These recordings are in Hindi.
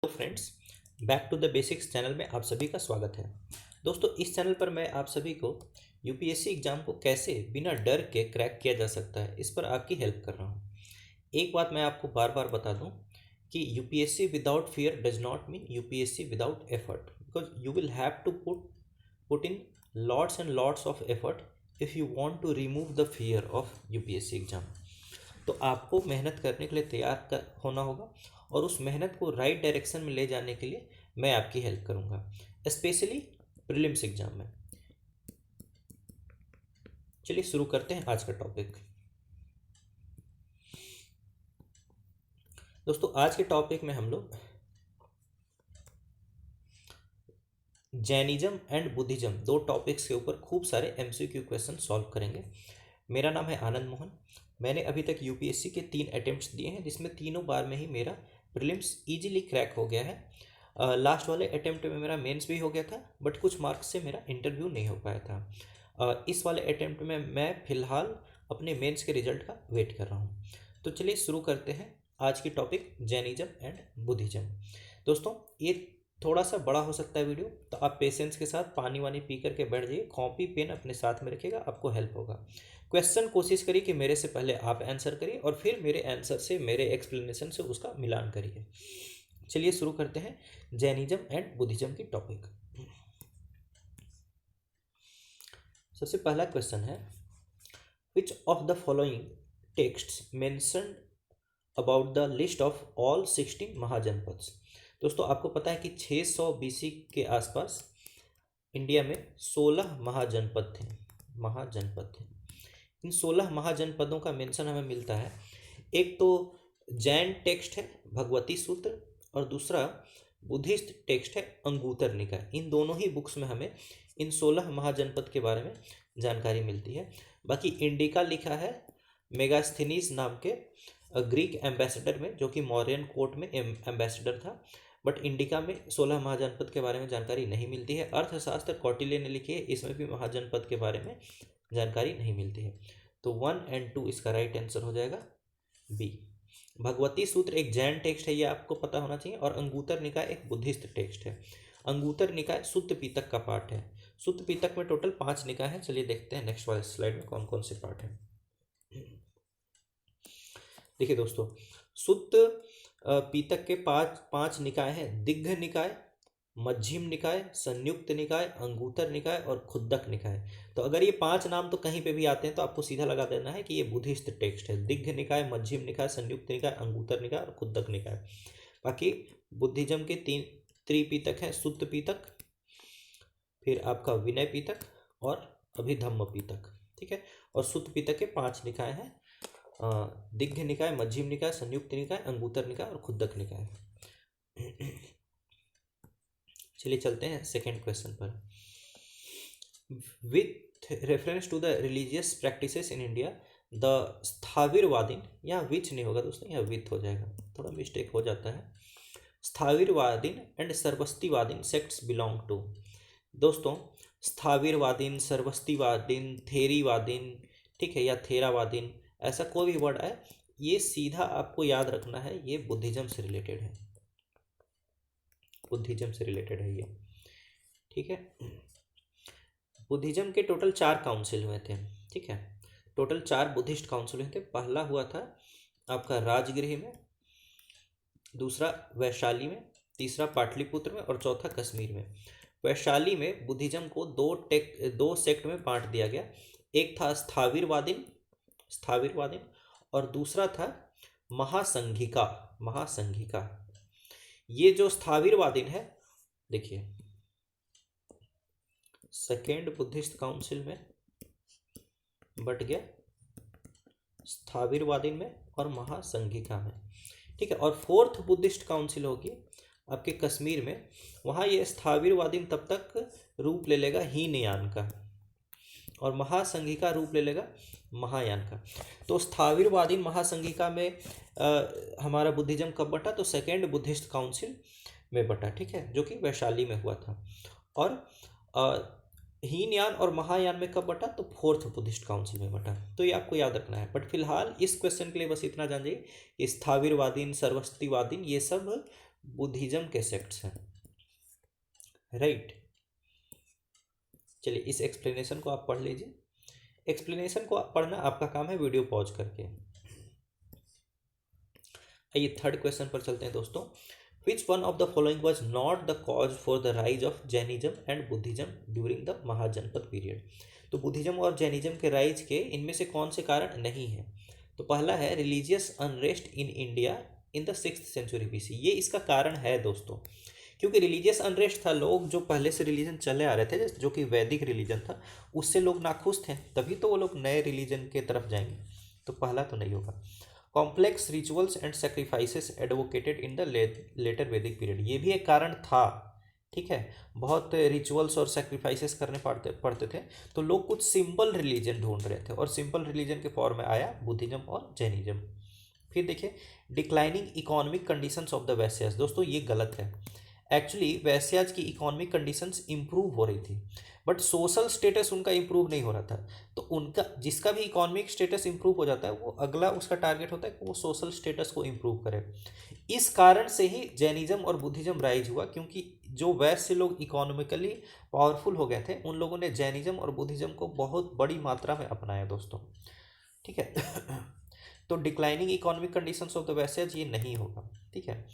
Hello friends, back to the basics channel में आप सभी का स्वागत है। दोस्तों, इस चैनल पर मैं आप सभी को यूपीएससी एग्ज़ाम को कैसे बिना डर के क्रैक किया जा सकता है, इस पर आपकी हेल्प कर रहा हूँ। एक बात मैं आपको बार बार बता दूँ कि UPSC without fear does not mean UPSC without effort, because you will have to put in lots and lots of effort if you want to remove the fear of UPSC exam. तो आपको मेहनत करने के लिए तैयार होना होगा और उस मेहनत को राइट डायरेक्शन में ले जाने के लिए मैं आपकी हेल्प करूंगा, स्पेशली प्रीलिम्स एग्जाम में। चलिए शुरू करते हैं आज का टॉपिक। दोस्तों, आज के टॉपिक में हम लोग जैनिज्म एंड बुद्धिज्म दो टॉपिक्स के ऊपर खूब सारे एमसीक्यू क्वेश्चन सॉल्व करेंगे। मेरा नाम है आनंद मोहन। मैंने अभी तक यूपीएससी के 3 अटेम्प्ट्स दिए हैं, जिसमें तीनों बार में ही मेरा प्रीलिम्स इजीली क्रैक हो गया है। लास्ट वाले अटेम्प्ट में मेरा मेंस भी हो गया था, बट कुछ मार्क्स से मेरा इंटरव्यू नहीं हो पाया था। इस वाले अटेम्प्ट में मैं फ़िलहाल अपने मेंस के रिजल्ट का वेट कर रहा हूँ। तो चलिए शुरू करते हैं आज की टॉपिक, जैनिज्म एंड बुद्धिज्म। दोस्तों, ये थोड़ा सा बड़ा हो सकता है वीडियो, तो आप पेशेंस के साथ पानी वानी पी करके बैठ जाइए, कॉपी पेन अपने साथ में रखिएगा, आपको हेल्प होगा। क्वेश्चन कोशिश करिए कि मेरे से पहले आप आंसर करिए और फिर मेरे आंसर से, मेरे एक्सप्लेनेशन से उसका मिलान करिए। चलिए शुरू करते हैं जैनिज्म एंड बुद्धिज्म की टॉपिक। सबसे पहला क्वेश्चन है, विच of the following texts mentioned about the list of all 16 mahajanapadas. दोस्तों, आपको पता है कि 600 बीसी के आसपास इंडिया में 16 महाजनपद थे। इन 16 महाजनपदों का मेंशन हमें मिलता है। एक तो जैन टेक्स्ट है भगवती सूत्र, और दूसरा बुद्धिस्ट टेक्स्ट है अंगुतर निकाय। इन दोनों ही बुक्स में हमें इन 16 महाजनपद के बारे में जानकारी मिलती है। बाकी इंडिका लिखा है मेगास्थनीज नाम के ग्रीक एम्बेसडर में, जो कि मौर्यन कोर्ट में एम्बेसडर था। बट इंडिका में 16 महाजनपद के बारे में जानकारी नहीं मिलती है। अर्थशास्त्र कौटिल्य ने लिखी है, इसमें भी महाजनपद के बारे में जानकारी नहीं मिलती है। तो 1 और 2 इसका राइट आंसर हो जाएगा बी। भगवती सूत्र एक जैन टेक्स्ट है, ये आपको पता होना चाहिए, और अंगुतर निकाय एक बुद्धिस्ट टेक्स्ट है। अंगुतर निकाय सुत्त पितक का पार्ट है। सुत्त पितक में टोटल 5 निकाय हैं। चलिए देखते हैं नेक्स्ट वाले स्लाइड में कौन कौन से पार्ट हैं। देखिए दोस्तों, सुत्त पितक के पांच निकाय हैं: दिग्घ निकाय, मध्यम निकाय, संयुक्त निकाय, अंगुतर निकाय और खुद्दक निकाय। तो अगर ये 5 नाम तो कहीं पे भी आते हैं तो आपको सीधा लगा देना है कि ये बुद्धिस्ट टेक्स्ट है। दिग्घ निकाय, मध्यम निकाय, संयुक्त निकाय, अंगुतर निकाय और खुद्दक निकाय। बाकी बुद्धिज्म के 3 त्रिपिटक हैं: सुत्त पिटक, फिर आपका विनय पिटक और अभिधम्म पिटक। ठीक है। और सुत्त पिटक के 5 निकाय हैं: दिग्घ निकाय, मध्यम निकाय, संयुक्त निकाय, अंगुतर निकाय और खुद्दक निकाय। चलिए चलते हैं सेकेंड क्वेश्चन पर। With reference to the religious practices in India, the स्थाविरवादीन, यहाँ विच नहीं होगा दोस्तों, यहाँ विथ हो जाएगा, थोड़ा मिस्टेक हो जाता है। स्थाविरवादीन एंड सर्वस्तिवादीन सेक्ट्स बिलोंग टू। दोस्तों, स्थाविरवादीन, सर्वस्तिवादीन, थेरीवादीन, ठीक है, या थेरावादीन, ऐसा कोई भी वर्ड है, ये सीधा आपको याद रखना है, ये बुद्धिज्म से रिलेटेड है। बुद्धिज्म से रिलेटेड है ये। ठीक है। बुद्धिज्म के टोटल 4 काउंसिल हुए थे। ठीक है, टोटल 4 बुद्धिस्ट काउंसिल हुए थे। पहला हुआ था आपका राजगृह में, दूसरा वैशाली में, तीसरा पाटलिपुत्र में और चौथा कश्मीर में। वैशाली में बुद्धिज्म को दो सेक्ट में बांट दिया गया। एक था स्थाविरवादीन और दूसरा था महासंघिका। ये जो स्थाविरवादीन है, देखिए, सेकेंड बुद्धिस्ट काउंसिल में बट गया, स्थाविरवादीन में और महासंघिका में। ठीक है। और फोर्थ बुद्धिस्ट काउंसिल होगी आपके कश्मीर में, वहाँ ये स्थाविरवादीन तब तक रूप ले लेगा हीनयान का, और महासंघिका रूप ले लेगा महायान का। तो स्थाविरवादीन महासंघिका में हमारा बुद्धिज्म कब बटा, तो सेकेंड बुद्धिस्ट काउंसिल में बटा। ठीक है, जो कि वैशाली में हुआ था। और हीनयान और महायान में कब बटा, तो फोर्थ बुद्धिस्ट काउंसिल में बटा। तो ये आपको याद रखना है। बट फिलहाल इस क्वेश्चन के लिए बस इतना जान जाइए कि स्थाविरवादीन, सर्वस्तिवादीन, ये सब बुद्धिज्म के सेक्ट्स हैं, राइट। चलिए इस एक्सप्लेनेशन को आप पढ़ लीजिए। एक्सप्लेनेशन को पढ़ना आपका काम है वीडियो पॉज करके। आइए थर्ड क्वेश्चन पर चलते हैं दोस्तों। Which one of the following was not the cause for the rise of Jainism and Buddhism during the Mahajanapada period. तो बुद्धिज्म और जैनिज्म के राइज के इनमें से कौन से कारण नहीं है? तो पहला है religious unrest in India in the 6th century BC। ये इसका कारण है दोस्तों, क्योंकि रिलीजियस अनरेस्ट था, लोग जो पहले से रिलीजन चले आ रहे थे जो कि वैदिक रिलीजन था उससे लोग नाखुश थे, तभी तो वो लोग नए रिलीजन के तरफ जाएंगे। तो पहला तो नहीं होगा। Complex rituals and sacrifices advocated in the later Vedic period, ये भी एक कारण था, ठीक है। बहुत रिचुअल्स और सेक्रीफाइसेस करने पड़ते थे, तो लोग कुछ सिंपल रिलीजन ढूंढ रहे थे और सिंपल रिलीजन के फॉर्म में आया बुद्धिज्म और जैनिज्म। फिर देखिए declining economic conditions of the Vaishyas. दोस्तों ये गलत है। एक्चुअली वैश्याज की इकोनॉमिक कंडीशंस इंप्रूव हो रही थी, बट सोशल स्टेटस उनका इंप्रूव नहीं हो रहा था। तो उनका जिसका भी इकोनॉमिक स्टेटस इंप्रूव हो जाता है वो अगला उसका टारगेट होता है कि वो सोशल स्टेटस को इंप्रूव करे। इस कारण से ही जैनिज्म और बुद्धिज्म राइज हुआ, क्योंकि जो वैश्य लोग इकोनॉमिकली पावरफुल हो गए थे उन लोगों ने जैनिज्म और बुद्धिज्म को बहुत बड़ी मात्रा में अपनाया दोस्तों, ठीक है। तो declining economic conditions of the Vaishyas ये नहीं होगा, ठीक है।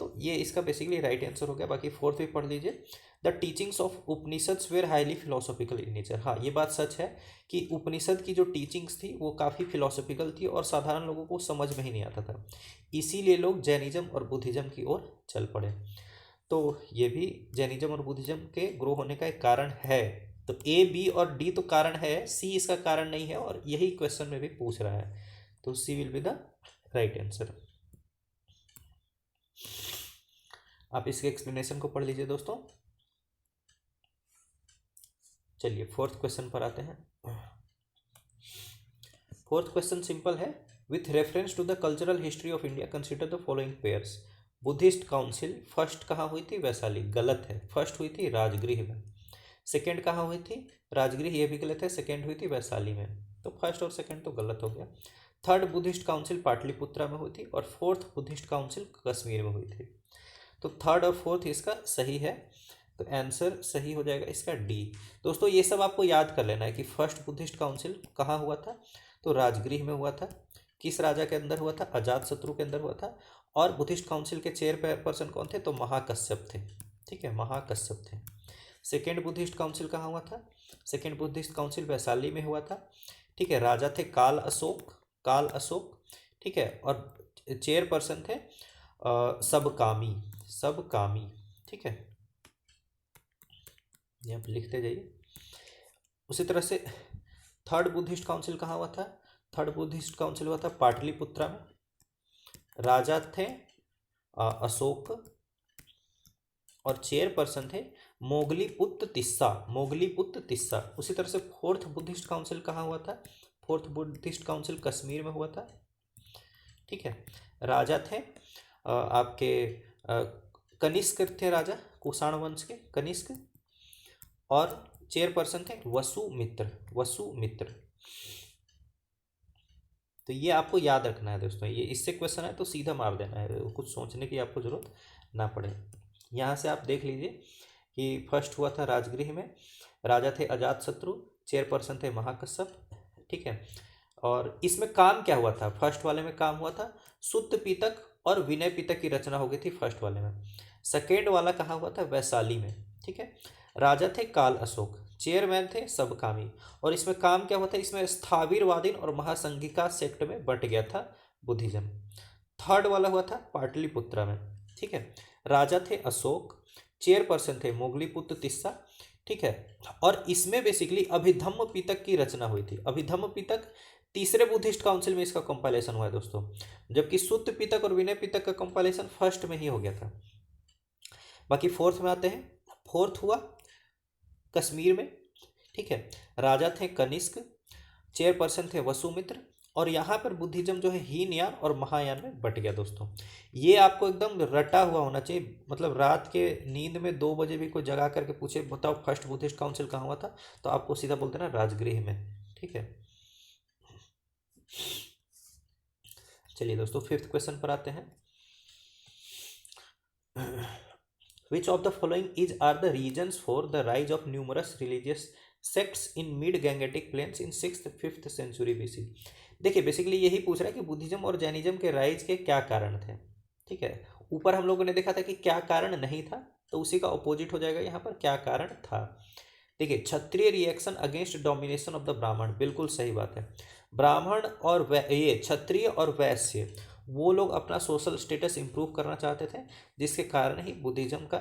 तो ये इसका बेसिकली राइट आंसर हो गया। बाकी फोर्थ भी पढ़ लीजिए। The teachings of Upanishads were highly philosophical in nature. हाँ ये बात सच है कि उपनिषद की जो टीचिंग्स थी वो काफ़ी फिलोसॉफिकल थी और साधारण लोगों को समझ में ही नहीं आता था, इसीलिए लोग जैनिज्म और बुद्धिज्म की ओर चल पड़े। तो ये भी जैनिज्म और बुद्धिज्म के ग्रो होने का एक कारण है। तो ए बी और डी तो कारण है, सी इसका कारण नहीं है, और यही क्वेश्चन में भी पूछ रहा है, तो C will be the right answer. आप इसके एक्सप्लेनेशन को पढ़ लीजिए दोस्तों। चलिए फोर्थ क्वेश्चन पर आते हैं। फोर्थ क्वेश्चन सिंपल है। With reference to the cultural history of India consider the following pairs. Buddhist council first कहाँ हुई थी? वैशाली। गलत है, फर्स्ट हुई थी राजगृह में। सेकेंड कहाँ हुई थी? राजगृह, ये भी गलत है, सेकेंड हुई थी वैशाली में। तो फर्स्ट और सेकेंड तो गलत हो गया। थर्ड बुद्धिस्ट काउंसिल पाटलिपुत्रा में हुई थी, और फोर्थ बुद्धिस्ट काउंसिल कश्मीर में हुई थी। तो थर्ड और फोर्थ इसका सही है, तो आंसर सही हो जाएगा इसका डी। दोस्तों ये सब आपको याद कर लेना है कि फर्स्ट बुद्धिस्ट काउंसिल कहाँ हुआ था, तो राजगृह में हुआ था। किस राजा के अंदर हुआ था? अजात शत्रु के अंदर हुआ था। और बुद्धिस्ट काउंसिल के चेयरपर्सन कौन थे? तो महाकश्यप थे, ठीक है, महाकश्यप थे। सेकेंड बुद्धिस्ट काउंसिल कहाँ हुआ था? सेकेंड बुद्धिस्ट काउंसिल वैशाली में हुआ था, ठीक है। राजा थे काल अशोक, काल अशोक, ठीक है। और चेयरपर्सन थे सबकामी, सबकामी, ठीक है। यहाँ पे लिखते जाइए। उसी तरह से थर्ड बुद्धिस्ट काउंसिल कहाँ हुआ था? थर्ड बुद्धिस्ट काउंसिल हुआ था पाटलिपुत्रा में। राजा थे अशोक, और चेयरपर्सन थे मोगलीपुत्र तिस्सा, मोगलीपुत्र तिस्सा। उसी तरह से फोर्थ बुद्धिस्ट काउंसिल कहाँ हुआ था? फोर्थ बुद्धिस्ट काउंसिल कश्मीर में हुआ था, ठीक है। राजा थे आपके कनिष्क थे, राजा कुषाण वंश के कनिष्क, और चेयरपर्सन थे वसुमित्र, वसुमित्र। तो ये आपको याद रखना है दोस्तों, ये इससे क्वेश्चन है तो सीधा मार देना है, कुछ सोचने की आपको जरूरत ना पड़े। यहाँ से आप देख लीजिए कि फर्स्ट हुआ था राजगृह में, राजा थे अजात शत्रु, चेयरपर्सन थे महाकश्यप, ठीक है। और इसमें काम क्या हुआ था? फर्स्ट वाले में काम हुआ था सुत्त पितक और विनय पितक की रचना हो गई थी फर्स्ट वाले में। सेकेंड वाला कहाँ हुआ था? वैशाली में, ठीक है। राजा थे काल अशोक, चेयरमैन थे सबकामी, और इसमें काम क्या हुआ था? इसमें स्थावीरवादीन और महासंघिका सेक्ट में बट गया था बुद्धिज्म। थर्ड वाला हुआ था पाटलिपुत्रा में, ठीक है। राजा थे अशोक, चेयरपर्सन थे मोगलीपुत्र तिस्सा, ठीक है। और इसमें बेसिकली अभिधम्म पिटक की रचना हुई थी। अभिधम्म पिटक तीसरे बुद्धिस्ट काउंसिल में इसका कंपाइलेशन हुआ है दोस्तों, जबकि सुत्त पिटक और विनय पिटक का कंपाइलेशन फर्स्ट में ही हो गया था। बाकी फोर्थ में आते हैं। फोर्थ हुआ कश्मीर में, ठीक है। राजा थे कनिष्क, चेयरपर्सन थे वसुमित्र, और यहाँ पर बुद्धिज्म जो है हीनयान और महायान में बट गया दोस्तों। ये आपको एकदम रटा हुआ होना चाहिए, मतलब रात के नींद में 2 बजे भी कोई जगा करके पूछे बताओ फर्स्ट बुद्धिस्ट काउंसिल कहाँ हुआ था, तो आपको सीधा बोलते ना राजगृह में, ठीक है। चलिए दोस्तों फिफ्थ क्वेश्चन पर आते हैं। Which of the following is are the reasons for the rise of numerous religious sects in mid Gangetic plains in 6th 5th century BC? देखिए बेसिकली यही पूछ रहा है कि बुद्धिज्म और जैनिज्म के राइज के क्या कारण थे। ठीक है, ऊपर हम लोगों ने देखा था कि क्या कारण नहीं था, तो उसी का अपोजिट हो जाएगा यहाँ पर क्या कारण था। देखिए, Kshatriya reaction against domination of the Brahmin, बिल्कुल सही बात है। ब्राह्मण और ये क्षत्रिय और वैश्य वो लोग अपना सोशल स्टेटस इंप्रूव करना चाहते थे, जिसके कारण ही बुद्धिज्म का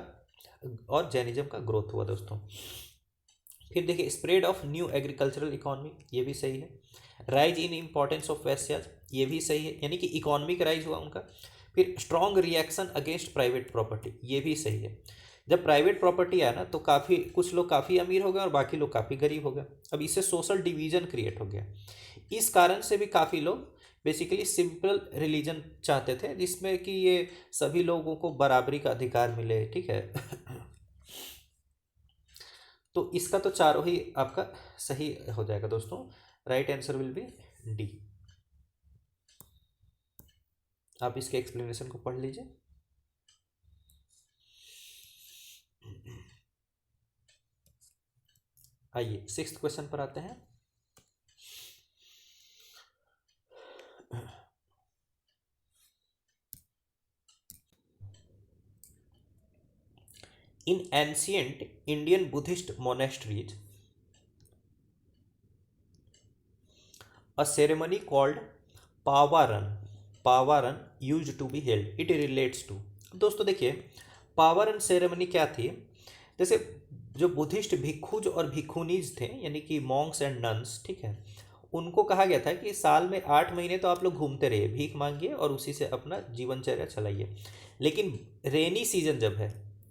और जैनिज्म का ग्रोथ हुआ दोस्तों। फिर देखिए, spread of new agricultural economy, ये भी सही है। Rise in importance of Vaishyas, ये भी सही है, यानी कि इकोनॉमिक राइज हुआ उनका। फिर strong reaction against private property, ये भी सही है। जब प्राइवेट प्रॉपर्टी आया ना, तो काफ़ी कुछ लोग काफ़ी अमीर हो गए और बाकी लोग काफ़ी गरीब हो गए। अब इससे सोशल डिवीजन क्रिएट हो गया। इस कारण से भी काफ़ी लोग बेसिकली सिंपल रिलीजन चाहते थे, जिसमें कि ये सभी लोगों को बराबरी का अधिकार मिले। ठीक है। तो इसका तो चारों ही आपका सही हो जाएगा दोस्तों। Right answer will B D. आप इसके एक्सप्लेनेशन को पढ़ लीजिए। आइए 6th क्वेश्चन पर आते हैं। In ancient Indian Buddhist monasteries, a ceremony called Pavarana Pavarana used to be held, it relates to. दोस्तों देखिए, पावारन सेरेमनी क्या थी। जैसे जो बुद्धिस्ट भिक्षुज और भिक्षुनीज थे, यानी कि मॉन्क्स एंड नन्स, ठीक है, उनको कहा गया था कि साल में 8 महीने तो आप लोग घूमते रहिए, भीख मांगिए और उसी से अपना जीवनचर्या चलाइए। लेकिन रेनी सीजन जब है,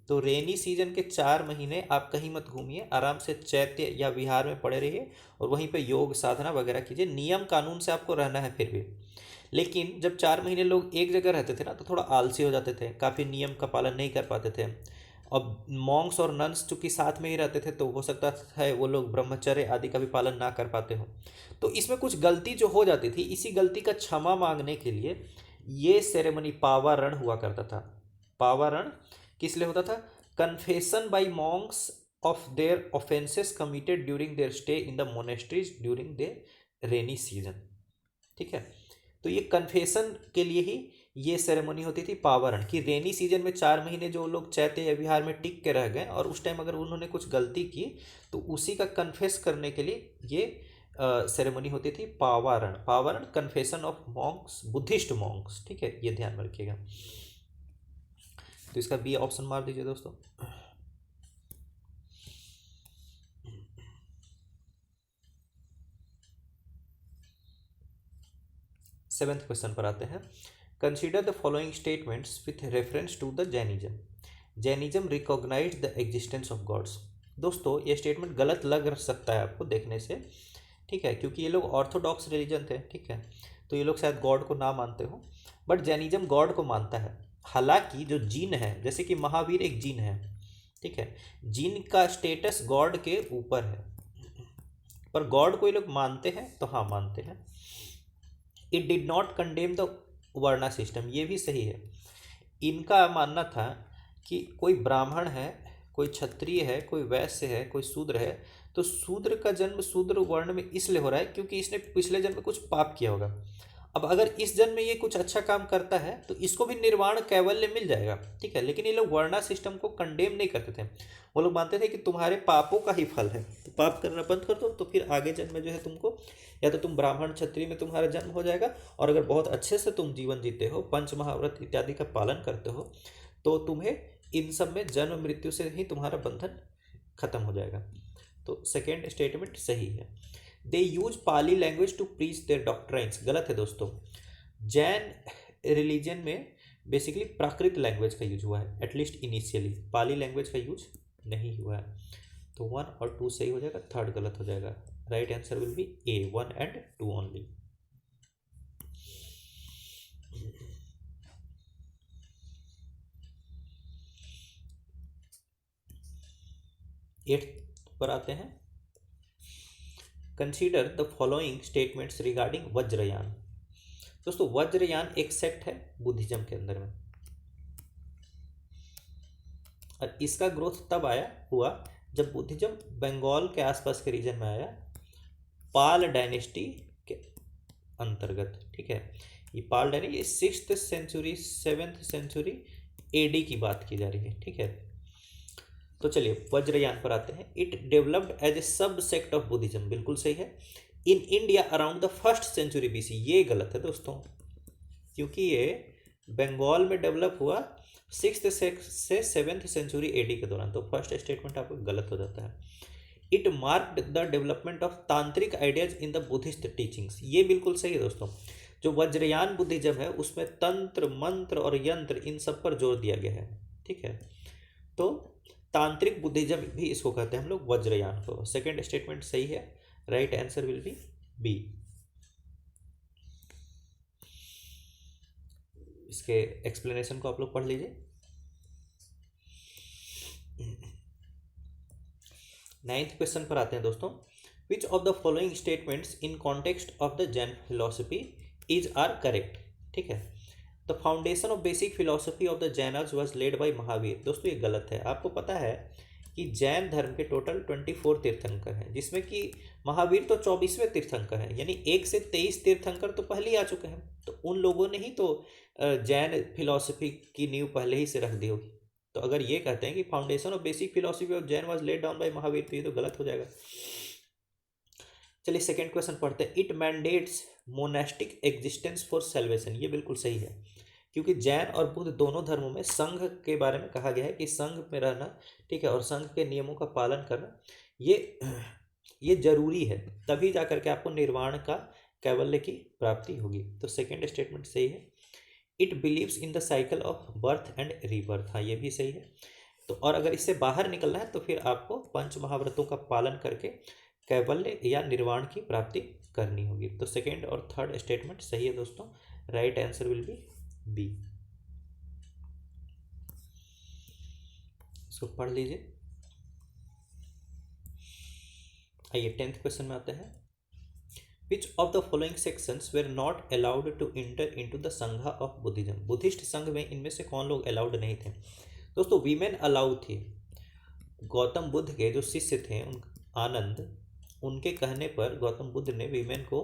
तो रेनी सीजन के 4 महीने आप कहीं मत घूमिए, आराम से चैत्य या विहार में पड़े रहिए और वहीं पे योग साधना वगैरह कीजिए। नियम कानून से आपको रहना है फिर भी। लेकिन जब 4 महीने लोग एक जगह रहते थे ना, तो थोड़ा आलसी हो जाते थे, काफ़ी नियम का पालन नहीं कर पाते थे। अब मॉन्क्स और नन्स चूँकि साथ में ही रहते थे, तो हो सकता है वो लोग ब्रह्मचर्य आदि का भी पालन ना कर पाते हो। तो इसमें कुछ गलती जो हो जाती थी, इसी गलती का क्षमा मांगने के लिए ये सेरेमनी पावारण हुआ करता था। पावारण किस लिए होता था? Confession by monks of their offences committed during their stay in the monasteries during the rainy season. ठीक है, तो ये कन्फेशन के लिए ही ये सेरेमनी होती थी पावारण, कि रेनी सीजन में 4 महीने जो लोग चैत्य या विहार में टिक के रह गए और उस टाइम अगर उन्होंने कुछ गलती की, तो उसी का कन्फेस करने के लिए ये सेरेमनी होती थी Pavarana. Pavarana confession of monks, Buddhist monks. ठीक है, ये ध्यान में रखिएगा। तो इसका बी ऑप्शन मार दीजिए दोस्तों। 7th क्वेश्चन पर आते हैं। Consider the following statements with reference to the Jainism. Jainism recognize the existence of gods. दोस्तों ये स्टेटमेंट गलत लग सकता है आपको देखने से, ठीक है, क्योंकि ये लोग ऑर्थोडॉक्स रिलीजन थे, ठीक है, तो ये लोग शायद गॉड को ना मानते हो, बट जैनिज्म गॉड को मानता है। हालांकि जो जीन है, जैसे कि महावीर एक जीन है, ठीक है, जीन का स्टेटस गॉड के ऊपर है, पर गॉड को ये लोग मानते हैं, तो हाँ मानते हैं। It did not condemn the varna system, ये भी सही है। इनका मानना था कि कोई ब्राह्मण है, कोई क्षत्रिय है, कोई वैश्य है, कोई शूद्र है, तो शूद्र का जन्म शूद्र वर्ण में इसलिए हो रहा है क्योंकि इसने पिछले जन्म में कुछ पाप किया होगा। अब अगर इस जन्म में ये कुछ अच्छा काम करता है, तो इसको भी निर्वाण कैवल्य मिल जाएगा। ठीक है, लेकिन ये लोग वर्णा सिस्टम को कंडेम नहीं करते थे। वो लोग मानते थे कि तुम्हारे पापों का ही फल है, तो पाप करना बंद कर दो, तो फिर आगे जन्म में जो है तुमको, या तो तुम ब्राह्मण क्षत्रिय में तुम्हारा जन्म हो जाएगा, और अगर बहुत अच्छे से तुम जीवन जीते हो, पंच महाव्रत इत्यादि का पालन करते हो, तो तुम्हें इन सब में जन्म मृत्यु से ही तुम्हारा बंधन खत्म हो जाएगा। तो सेकेंड स्टेटमेंट सही है। They use Pali language to preach their doctrines, गलत है दोस्तों। जैन रिलीजन में बेसिकली प्राकृत लैंग्वेज का यूज हुआ है, एटलीस्ट इनिशियली पाली लैंग्वेज का यूज नहीं हुआ है। तो 1 और 2 सही हो जाएगा, थर्ड गलत हो जाएगा। Right answer will B A, 1 and 2 only. Eighth पर आते हैं। Consider the following statements regarding Vajrayana. दोस्तों वज्रयान एक सेक्ट है बुद्धिज्म के अंदर में। और इसका ग्रोथ तब आया हुआ जब बुद्धिज्म बंगाल के आसपास के रीजन में आया, पाल डायनेस्टी के अंतर्गत। ठीक है, ये पाल डायनेस्टी, ये 6th century 7th century AD की बात की जा रही है। ठीक है, तो चलिए वज्रयान पर आते हैं। It developed as a sub sect of Buddhism, बिल्कुल सही है। In India around the 1st century BC, ये गलत है दोस्तों, क्योंकि ये बंगाल में डेवलप हुआ 6th से 7th सेंचुरी एडी के दौरान, तो फर्स्ट स्टेटमेंट आपको गलत हो जाता है। It marked the development of tantric ideas in the Buddhist teachings, ये बिल्कुल सही है दोस्तों। जो वज्रयान बुद्धिज्म है उसमें तंत्र मंत्र और यंत्र इन सब पर जोर दिया गया है। ठीक है, तो तांत्रिक बुद्धिज्म भी इसको कहते हैं हम लोग, वज्रयान को। सेकेंड स्टेटमेंट सही है, right answer will be B. इसके एक्सप्लेनेशन को आप लोग पढ़ लीजिए। 9th क्वेश्चन पर आते हैं दोस्तों। Which of the following statements in context of the Jain philosophy is are correct. ठीक है, the foundation of basic philosophy of the Jainas was laid by Mahavir. दोस्तों ये गलत है। आपको पता है कि जैन धर्म के टोटल 24 तीर्थंकर हैं, जिसमें कि महावीर तो 24वें तीर्थंकर हैं, यानी 1 से 23 तीर्थंकर तो पहले ही आ चुके हैं। तो उन लोगों ने ही तो जैन फिलोसफी की नींव पहले ही से रख दी होगी। तो अगर ये कहते हैं कि foundation of basic philosophy of Jain was laid down by Mahavir, तो ये तो गलत हो जाएगा। चलिए सेकंड क्वेश्चन पढ़ते हैं। It mandates monastic existence for salvation, ये बिल्कुल सही है, क्योंकि जैन और बुद्ध दोनों धर्मों में संघ के बारे में कहा गया है कि संघ में रहना, ठीक है, और संघ के नियमों का पालन करना ये जरूरी है, तभी जा करके आपको निर्वाण का कैवल्य की प्राप्ति होगी। तो सेकंड स्टेटमेंट सही है। It believes in the cycle of birth and rebirth, हाँ ये भी सही है। तो और अगर इससे बाहर निकलना है तो फिर आपको पंच महाव्रतों का पालन करके कैवल्य या निर्वाण की प्राप्ति करनी होगी। तो सेकेंड और थर्ड स्टेटमेंट सही है दोस्तों, right answer will be B. इसको पढ़ लीजिए। आइए 10th क्वेश्चन में आते हैं। Which of the following sections were not allowed to enter into the Sangha of Buddhism. Buddhist Sangh में इनमें से कौन लोग अलाउड नहीं थे। दोस्तों वीमेन अलाउ थी। गौतम बुद्ध के जो शिष्य थे आनंद, उनके कहने पर गौतम बुद्ध ने वीमेन को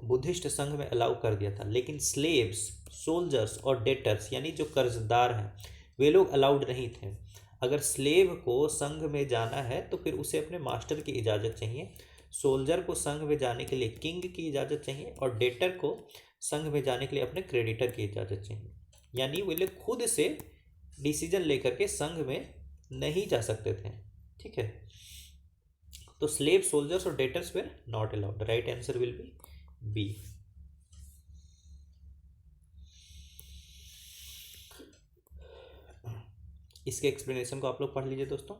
बुद्धिस्ट संघ में अलाउ कर दिया था, लेकिन स्लेव्स, सोल्जर्स और डेटर्स यानी जो कर्जदार हैं वे लोग अलाउड नहीं थे। अगर स्लेव को संघ में जाना है तो फिर उसे अपने मास्टर की इजाज़त चाहिए, सोल्जर को संघ में जाने के लिए किंग की इजाज़त चाहिए, और डेटर को संघ में जाने के लिए अपने क्रेडिटर की इजाज़त चाहिए। यानी वे लोग खुद से डिसीजन लेकर के संघ में नहीं जा सकते थे। ठीक है, तो स्लेव, सोल्जर्स और debtors were not allowed, right answer will be B. इसके एक्सप्लेनेशन को आप लोग पढ़ लीजिए दोस्तों।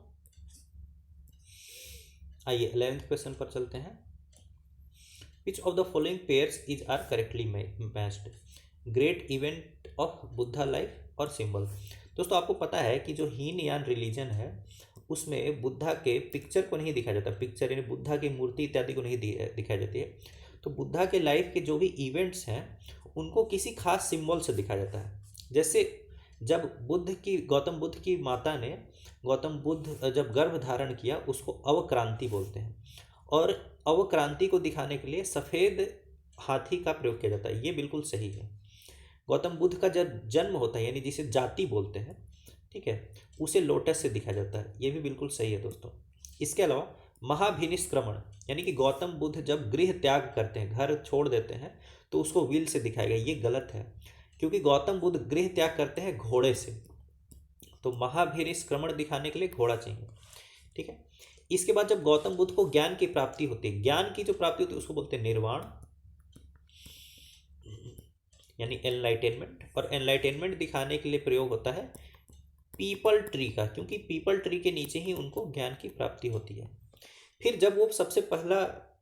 आइए 11th क्वेश्चन पर चलते हैं। Which of the following pairs is are correctly matched. Great event of Buddha life और सिंबल। दोस्तों आपको पता है कि जो हीनयान रिलीजन है उसमें बुद्धा के पिक्चर को नहीं दिखाया जाता, पिक्चर यानी बुद्धा की मूर्ति इत्यादि को नहीं दिखाई जाती है। तो बुद्धा के लाइफ के जो भी इवेंट्स हैं उनको किसी खास सिंबल से दिखाया जाता है। जैसे जब गौतम बुद्ध की माता ने गौतम बुद्ध जब गर्भ धारण किया उसको अवक्रांति बोलते हैं, और अवक्रांति को दिखाने के लिए सफ़ेद हाथी का प्रयोग किया जाता है, ये बिल्कुल सही है। गौतम बुद्ध का जब जन्म होता है यानी जिसे जाति बोलते हैं, ठीक है, उसे लोटस से दिखाया जाता है, ये भी बिल्कुल सही है दोस्तों। इसके अलावा महाभिनिष्क्रमण यानी कि गौतम बुद्ध जब गृह त्याग करते हैं, घर छोड़ देते हैं, तो उसको व्हील से दिखाया गया, ये गलत है, क्योंकि गौतम बुद्ध गृह त्याग करते हैं घोड़े से। तो महाभिनिष्क्रमण दिखाने के लिए घोड़ा चाहिए। ठीक है, इसके बाद जब गौतम बुद्ध को ज्ञान की प्राप्ति होती है, ज्ञान की जो प्राप्ति होती है उसको बोलते हैं निर्वाण यानी एनलाइटेनमेंट, और एनलाइटेनमेंट दिखाने के लिए प्रयोग होता है पीपल ट्री का, क्योंकि पीपल ट्री के नीचे ही उनको ज्ञान की प्राप्ति होती है। फिर जब वो सबसे पहला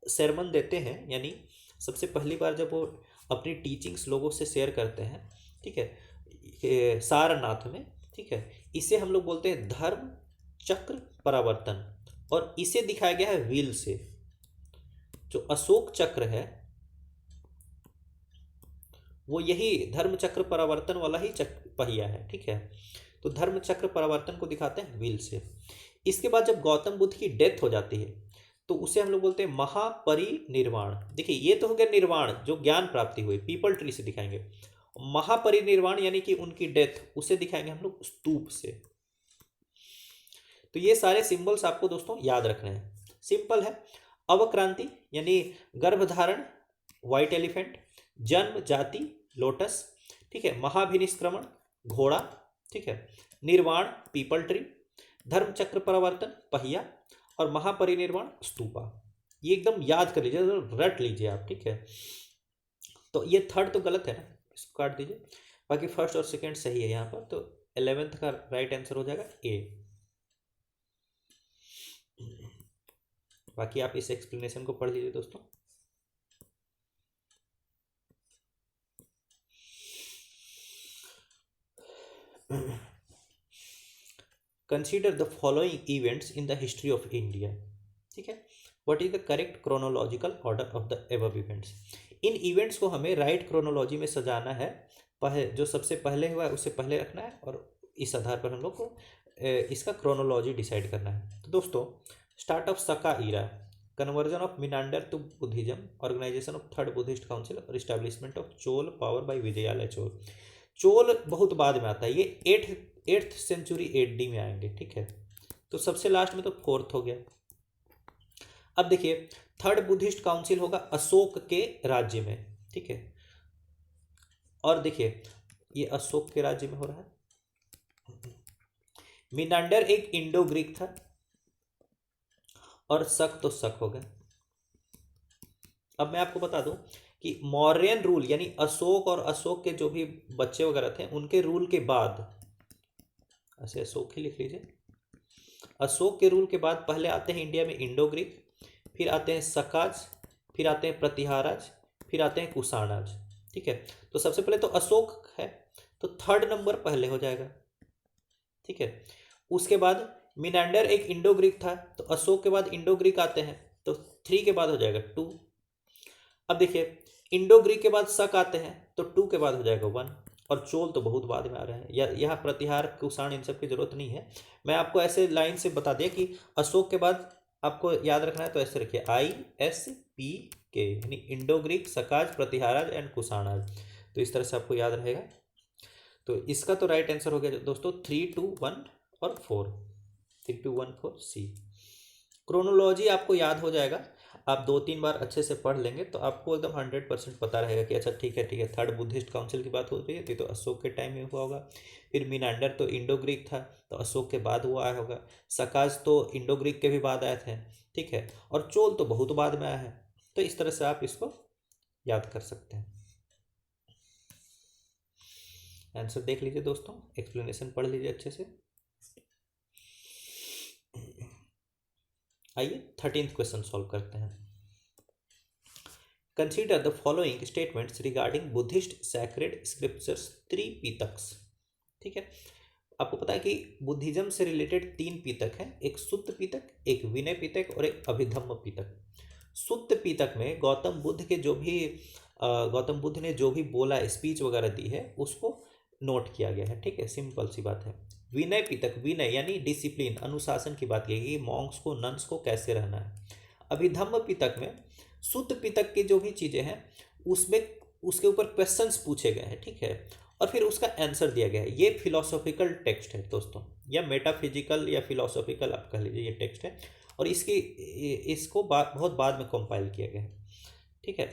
sermon देते हैं, यानी सबसे पहली बार जब वो अपनी टीचिंग्स लोगों से शेयर करते हैं, ठीक है, सारनाथ में, ठीक है, इसे हम लोग बोलते हैं धर्म चक्र परावर्तन, और इसे दिखाया गया है व्हील से। जो अशोक चक्र है वो यही धर्म चक्र परावर्तन वाला ही पहिया है। ठीक है, तो धर्म चक्र परिवर्तन को दिखाते हैं व्हील से। इसके बाद जब गौतम बुद्ध की डेथ हो जाती है तो उसे हम लोग बोलते हैं महापरिनिर्वाण। देखिए ये तो हो गया निर्वाण, जो ज्ञान प्राप्ति हुई, पीपल ट्री से दिखाएंगे। महापरिनिर्वाण यानी कि उनकी डेथ, उसे दिखाएंगे हम लोग स्तूप से। तो ये सारे सिंबल्स आपको दोस्तों याद रखने हैं, सिंपल है। अवक्रांति यानी गर्भधारण, व्हाइट एलिफेंट। जन्म जाति, लोटस, ठीक है। महाभिनिष्क्रमण, घोड़ा, ठीक है। निर्वाण, पीपल ट्री। धर्म चक्र परिवर्तन, पहिया। और महापरिनिर्वाण, स्तूपा। ये एकदम याद कर लीजिए, रट लीजिए आप, ठीक है। तो ये थर्ड तो गलत है ना, इसको काट दीजिए। बाकी फर्स्ट और सेकंड सही है यहाँ पर, तो 11th का राइट आंसर हो जाएगा ए। बाकी आप इस एक्सप्लेनेशन को पढ़ लीजिए दोस्तों। Consider the following events in the history of India, ठीक है। What is the correct chronological order of the above events. In events को हमें राइट क्रोनोलॉजी में सजाना है। पहले जो सबसे पहले हुआ है उसे पहले रखना है, और इस आधार पर हम लोग को इसका क्रोनोलॉजी डिसाइड करना है। तो दोस्तों start of Saka era, conversion of Menander to Buddhism, organisation of third Buddhist council और establishment of Chola power by Vijayalaya Chola. Chola बहुत बाद में आता है, ये 8th सेंचुरी AD में आएंगे, ठीक है। तो सबसे लास्ट में तो 4th हो गया। अब देखिए थर्ड बुद्धिस्ट काउंसिल होगा अशोक के राज्य में, ठीक है। और देखिए ये अशोक के राज्य में हो रहा है। मिनांडर एक इंडो ग्रीक था, और शक तो शक हो गया। अब मैं आपको बता दूं कि मौर्यन रूल यानी अशोक और अशोक के जो भी बच्चे वगैरह थे उनके रूल के बाद, ऐसे अशोक ही लिख लीजिए, अशोक के रूल के बाद पहले आते हैं इंडिया में इंडो ग्रीक, फिर आते हैं सकाज, फिर आते हैं प्रतिहाराज, फिर आते हैं कुषाणाज, ठीक है। तो सबसे पहले तो अशोक है, तो थर्ड नंबर पहले हो जाएगा, ठीक है। उसके बाद मिनांडर एक इंडो ग्रीक था, तो अशोक के बाद इंडो ग्रीक आते हैं, तो 3 के बाद हो जाएगा 2। अब देखिए इंडो ग्रीक के बाद शक आते हैं, तो 2 के बाद हो जाएगा 1। और चोल तो बहुत बाद में आ रहे हैं, या यहाँ प्रतिहार कुषाण इन सब की जरूरत नहीं है। मैं आपको ऐसे लाइन से बता दिया कि अशोक के बाद आपको याद रखना है, तो ऐसे रखिए ISPK, यानी इंडो ग्रीक, सकाज, प्रतिहाराज एंड कुषाणाज। तो इस तरह से आपको याद रहेगा। तो इसका तो राइट आंसर हो गया दोस्तों 3, 2, 1 और 4, 3, 2, 1, 4 C। क्रोनोलॉजी आपको याद हो जाएगा, आप 2-3 बार अच्छे से पढ़ लेंगे तो आपको एकदम 100% पता रहेगा कि अच्छा ठीक है थर्ड बुद्धिस्ट काउंसिल की बात हो रही है, तो अशोक के टाइम में हुआ होगा। फिर मिनांडर तो इंडो ग्रीक था, तो अशोक के बाद हुआ आया होगा। सकाज तो इंडो ग्रीक के भी बाद आए थे, ठीक है। और चोल तो बहुत बाद में आया है। तो इस तरह से आप इसको याद कर सकते हैं। आंसर देख लीजिए दोस्तों, एक्सप्लेनेशन पढ़ लीजिए अच्छे से। आइए 13th क्वेश्चन सॉल्व करते हैं। Consider the following statements regarding Buddhist sacred scriptures Tripitakas, ठीक है। आपको पता है कि बुद्धिज्म से रिलेटेड 3 पिटक हैं, एक सुत्त पिटक, एक विनय पिटक और एक अभिधम्म पिटक। सुत्त पिटक में गौतम बुद्ध ने जो भी बोला, स्पीच वगैरह दी है, उसको नोट किया गया है, ठीक है। सिंपल सी बात है। विनय पिटक, विनय यानी डिसिप्लिन, अनुशासन की बात की गई, मॉन्क्स को, नन्स को कैसे रहना है। अभिधम्म पिटक में सुत्त पिटक की जो भी चीज़ें हैं उसमें उसके ऊपर क्वेश्चंस पूछे गए हैं, ठीक है, और फिर उसका आंसर दिया गया है। ये फिलोसॉफिकल टेक्स्ट है दोस्तों, या मेटाफिजिकल या फिलोसॉफिकल आप कह लीजिए, ये टेक्स्ट है। और इसको बहुत बाद में कंपाइल किया गया है, ठीक है।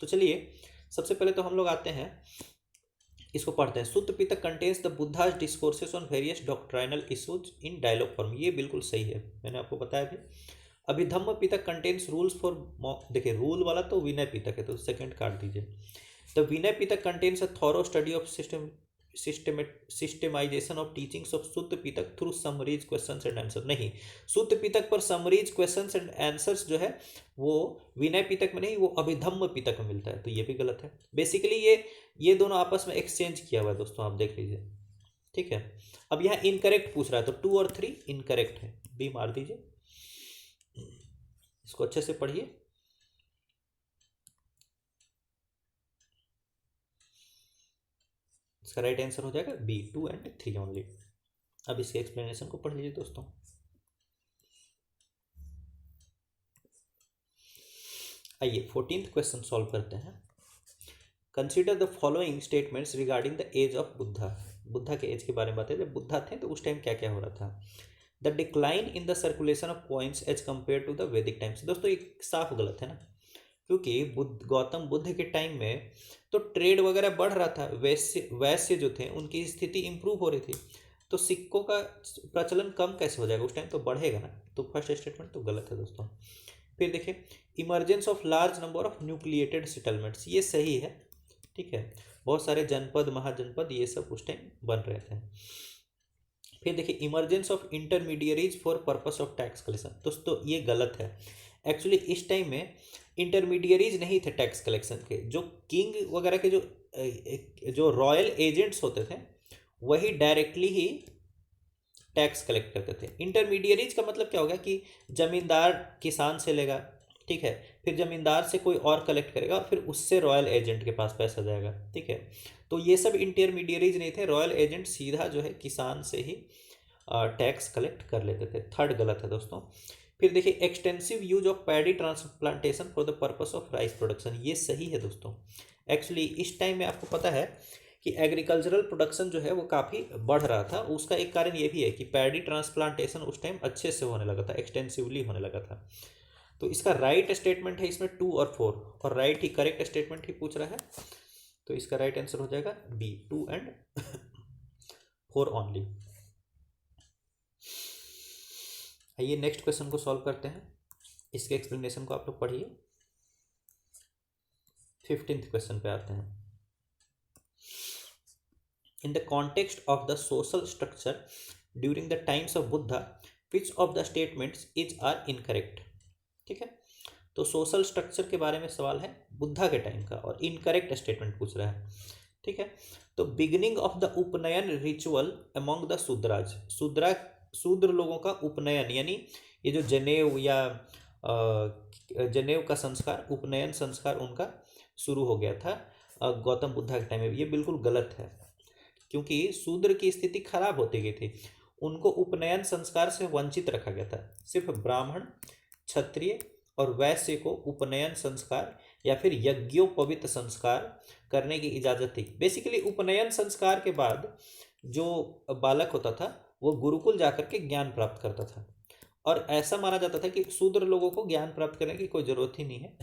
तो चलिए सबसे पहले तो हम लोग आते हैं, इसको पढ़ते हैं। Sutta Pitaka contains the Buddha's discourses on various doctrinal issues in dialogue form. ये बिल्कुल सही है, मैंने आपको बताया भी। Abhidhamma Pitaka contains rules for, देखिए रूल वाला तो विनय पिटक है, तो सेकंड काट दीजिए। The Vinaya Pitaka contains a thorough study of systematisation of teachings of Sutta Pitaka through summaries questions and answer. नहीं, सुत्त पिटक पर समरीज क्वेश्चंस एंड आंसर्स जो है वो विनय पिटक में नहीं, वो अभिधम्म पिटक में मिलता है, तो ये भी गलत है। बेसिकली ये दोनों आपस में एक्सचेंज किया हुआ है दोस्तों, आप देख लीजिए, ठीक है। अब यहाँ इनकरेक्ट पूछ रहा है, तो 2 और 3 इनकरेक्ट है, बी मार दीजिए। इसको अच्छे से पढ़िए। इसका राइट आंसर हो जाएगा बी, 2 and 3 ओनली। अब इसके एक्सप्लेनेशन को पढ़ लीजिए दोस्तों। आइए 14th क्वेश्चन सॉल्व करते हैं। Consider the following statements regarding the age of Buddha. Buddha के एज के बारे में बताए, जब बुद्धा थे तो उस टाइम क्या क्या हो रहा था। The decline in the circulation of coins as compare to the Vedic times. दोस्तों ये साफ गलत है ना, क्योंकि गौतम बुद्ध के टाइम में तो ट्रेड वगैरह बढ़ रहा था, वैश्य जो थे उनकी स्थिति इंप्रूव हो रही थी, तो सिक्कों का प्रचलन कम कैसे हो जाएगा, उस टाइम तो बढ़ेगा ना। तो फर्स्ट स्टेटमेंट तो गलत है दोस्तों। फिर देखिए emergence of large number of nucleated settlements, ये सही है, ठीक है, बहुत सारे जनपद महाजनपद ये सब उस टाइम बन रहे थे। फिर देखिए emergence of intermediaries for purpose of tax collection, दोस्तों ये गलत है। एक्चुअली इस टाइम में इंटरमीडियरीज नहीं थे टैक्स कलेक्शन के, जो किंग वगैरह के जो रॉयल एजेंट्स होते थे वही डायरेक्टली ही टैक्स कलेक्ट करते थे। इंटरमीडियरीज का मतलब क्या होगा कि जमींदार किसान से लेगा, ठीक है, फिर जमींदार से कोई और कलेक्ट करेगा और फिर उससे रॉयल एजेंट के पास पैसा जाएगा, ठीक है। तो ये सब इंटरमीडियरीज नहीं थे, रॉयल एजेंट सीधा जो है किसान से ही टैक्स कलेक्ट कर लेते थे। थर्ड गलत है दोस्तों। फिर देखिए extensive use of paddy transplantation for the purpose of rice production, ये सही है दोस्तों। एक्चुअली इस टाइम में आपको पता है कि एग्रीकल्चरल प्रोडक्शन जो है वो काफ़ी बढ़ रहा था, उसका एक कारण ये भी है कि पैडी ट्रांसप्लांटेशन उस टाइम अच्छे से होने लगा था, एक्सटेंसिवली होने लगा था। तो इसका राइट स्टेटमेंट है इसमें 2 और 4, और राइट ही करेक्ट स्टेटमेंट ही पूछ रहा है, तो इसका राइट आंसर हो जाएगा बी, 2 and 4 ओनली। आइए नेक्स्ट क्वेश्चन को सॉल्व करते हैं, इसके एक्सप्लेनेशन को आप लोग पढ़िए। 15th क्वेश्चन पे आते हैं। In the context of the social structure during the times of Buddha which of the statements is are incorrect, ठीक है। तो सोशल स्ट्रक्चर के बारे में सवाल है बुद्धा के टाइम का, और इनकरेक्ट स्टेटमेंट पूछ रहा है, ठीक है। तो बिगिनिंग ऑफ द उपनयन रिचुअल अमंग द शूद्राज, शूद्र लोगों का उपनयन, यानी ये जो जनेऊ या जनेऊ का संस्कार, उपनयन संस्कार उनका शुरू हो गया था गौतम बुद्धा के टाइम में, ये बिल्कुल गलत है, क्योंकि शूद्र की स्थिति खराब होती गई थी, उनको उपनयन संस्कार से वंचित रखा गया था। सिर्फ ब्राह्मण, क्षत्रिय और वैश्य को उपनयन संस्कार या फिर यज्ञोपवीत संस्कार करने की इजाज़त थी। बेसिकली उपनयन संस्कार के बाद जो बालक होता था वो गुरुकुल जाकर के ज्ञान प्राप्त करता था, और ऐसा माना जाता था कि शूद्र लोगों को ज्ञान प्राप्त करने की कोई ज़रूरत ही नहीं है,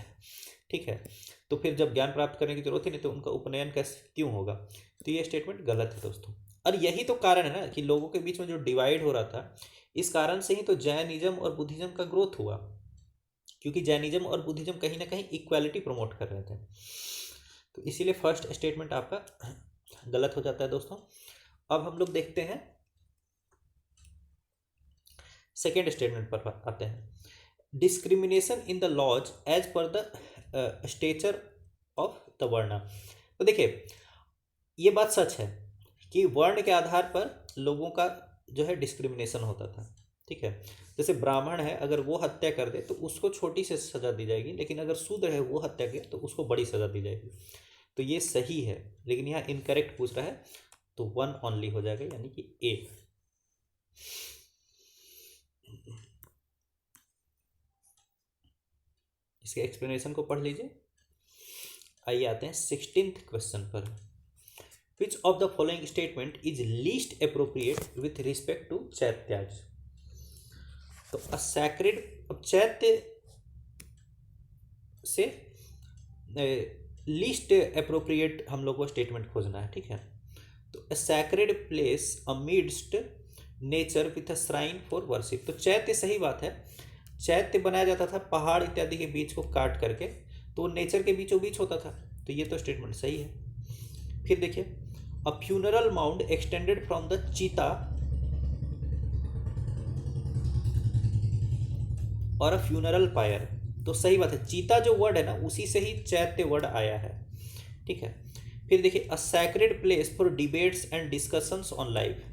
ठीक है। तो फिर जब ज्ञान प्राप्त करने की जरूरत ही नहीं तो उनका उपनयन कैसे क्यों होगा, तो ये स्टेटमेंट गलत है दोस्तों। और यही तो कारण है ना कि लोगों के बीच में जो डिवाइड हो रहा था, इस कारण से ही तो जैनिज्म और बुद्धिज्म का ग्रोथ हुआ, क्योंकि जैनिज्म और बुद्धिज्म कहीं ना कहीं इक्वालिटी प्रमोट कर रहे थे। तो इसीलिए फर्स्ट स्टेटमेंट आपका गलत हो जाता है दोस्तों। अब हम लोग देखते हैं सेकेंड स्टेटमेंट पर आते हैं। Discrimination in the laws as per the stature of the varna. तो देखिए ये बात सच है कि वर्ण के आधार पर लोगों का जो है डिस्क्रिमिनेशन होता था, ठीक है। जैसे ब्राह्मण है, अगर वो हत्या कर दे तो उसको छोटी से सजा दी जाएगी, लेकिन अगर शूद्र है वो हत्या करे तो उसको बड़ी सजा दी जाएगी। तो ये सही है, लेकिन यहाँ इनकरेक्ट पूछ रहा है, तो 1 ओनली हो जाएगा, यानी कि ए। इसके एक्सप्लेनेशन को पढ़ लीजिए। आइए आते हैं 16th क्वेश्चन पर। Which of the following statement is least appropriate with respect to chaityas. तो अ सैक्रेड, अब चैत्य से लीस्ट अप्रोप्रिएट हम लोग को स्टेटमेंट खोजना है, ठीक है। तो a sacred place amidst nature with a shrine for worship. तो चैत्य सही बात है, चैत्य बनाया जाता था पहाड़ इत्यादि के बीच को काट करके, तो वो नेचर के बीचों बीच होता था, तो ये तो स्टेटमेंट सही है। फिर देखिए अ funeral mound extended from the चीता और अ फ्यूनरल पायर। तो सही बात है, चीता जो वर्ड है ना उसी से ही चैत्य वर्ड आया है, ठीक है। फिर देखिए a sacred place for debates and discussions on life.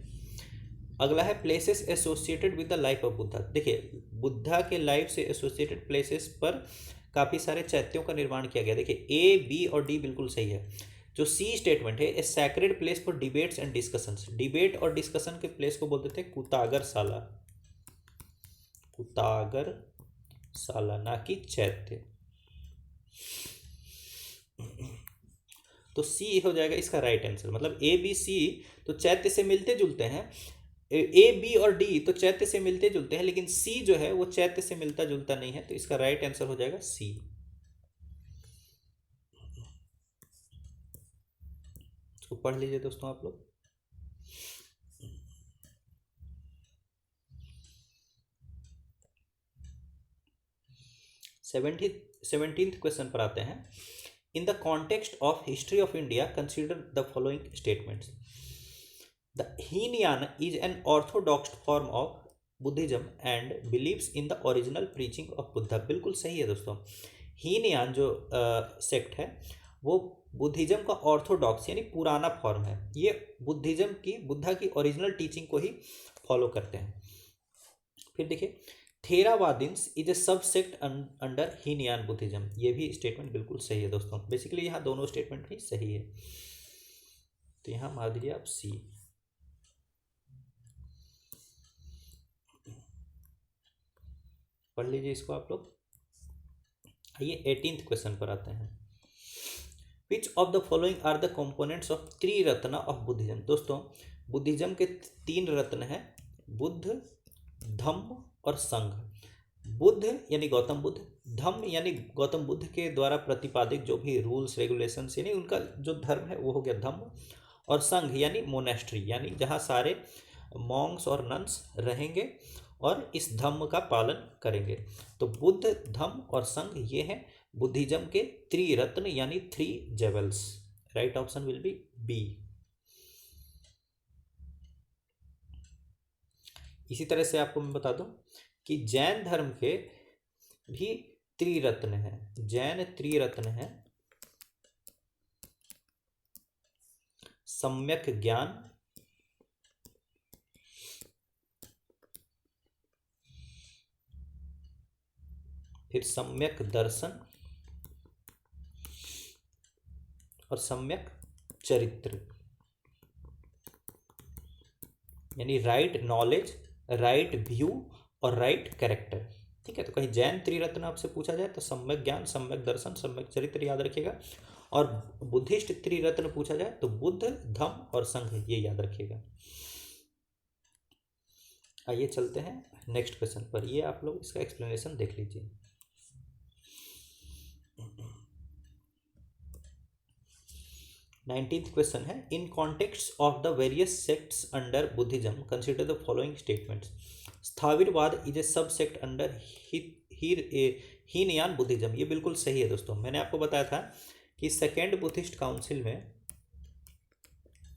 अगला है places associated with the life of Buddha. देखिए बुद्धा के लाइफ से एसोसिएटेड प्लेसेस पर काफ़ी सारे चैत्यों का निर्माण किया गया। देखिए ए, बी और डी बिल्कुल सही है। जो सी स्टेटमेंट है, a sacred place for debates and discussions, debate और डिस्कशन के प्लेस को बोलते थे कुतागरशाला, कुतागरशाला, ना कि चैत्य। तो सी हो जाएगा इसका राइट आंसर। मतलब ए बी सी तो चैत्य से मिलते जुलते हैं, ए बी और डी तो चैत्य से मिलते जुलते हैं, लेकिन सी जो है वो चैत्य से मिलता जुलता नहीं है, तो इसका राइट आंसर हो जाएगा सी। इसको पढ़ लीजिए दोस्तों आप लोग। 17th क्वेश्चन पर आते हैं। In the context of history of India consider the following statements. The Hinayana is an Orthodox form of Buddhism and believes in the original preaching of Buddha. बिल्कुल सही है दोस्तों। हीनयान जो सेक्ट है वो बुद्धिज्म का ऑर्थोडॉक्स यानी पुराना फॉर्म है। ये बुद्धिज्म की, बुद्धा की ओरिजिनल टीचिंग को ही फॉलो करते हैं। फिर देखिए, थेरावादिन्स is a sub sect under Hinayana Buddhism. ये भी स्टेटमेंट बिल्कुल सही है दोस्तों। बेसिकली यहाँ दोनों स्टेटमेंट ही सही है, तो यहाँ मार दीजिए आप सी। पढ़ लीजिए इसको आप लोग। आइए 18th क्वेश्चन पर आते हैं। Which of the following are the components of Triratna of Buddhism. दोस्तों बुद्धिज्म के 3 रत्न हैं, बुद्ध, धम्म और संघ। बुद्ध यानी गौतम बुद्ध, धम्म यानी गौतम बुद्ध के द्वारा प्रतिपादित जो भी रूल्स रेगुलेशंस यानी उनका जो धर्म है वो हो गया धम्म, और संघ यानी मोनेस्ट्री यानी जहाँ सारे मॉन्क्स और नन्स रहेंगे और इस धम्म का पालन करेंगे। तो बुद्ध, धम्म और संघ ये हैं बुद्धिज्म के त्रिरत्न यानी 3 jewels. Right option will be B. इसी तरह से आपको मैं बता दूं कि जैन धर्म के भी त्रिरत्न हैं। जैन त्रिरत्न हैं सम्यक ज्ञान, फिर सम्यक दर्शन और सम्यक चरित्र, यानी राइट नॉलेज, राइट व्यू और राइट कैरेक्टर। ठीक है, तो कहीं जैन त्रिरत्न आपसे पूछा जाए तो सम्यक ज्ञान, सम्यक दर्शन, सम्यक चरित्र याद रखिएगा, और बुद्धिस्ट त्रिरत्न पूछा जाए तो बुद्ध, धम्म और संघ, ये याद रखिएगा। आइए चलते हैं नेक्स्ट क्वेश्चन पर। ये आप लोग इसका एक्सप्लेनेशन देख लीजिए। नाइनटीन्थ क्वेश्चन है, in context of the various sects under Buddhism consider the following statements. Sthaviravada is a sub sect under Hinayana Buddhism. ये बिल्कुल सही है दोस्तों। मैंने आपको बताया था कि सेकेंड बुद्धिस्ट काउंसिल में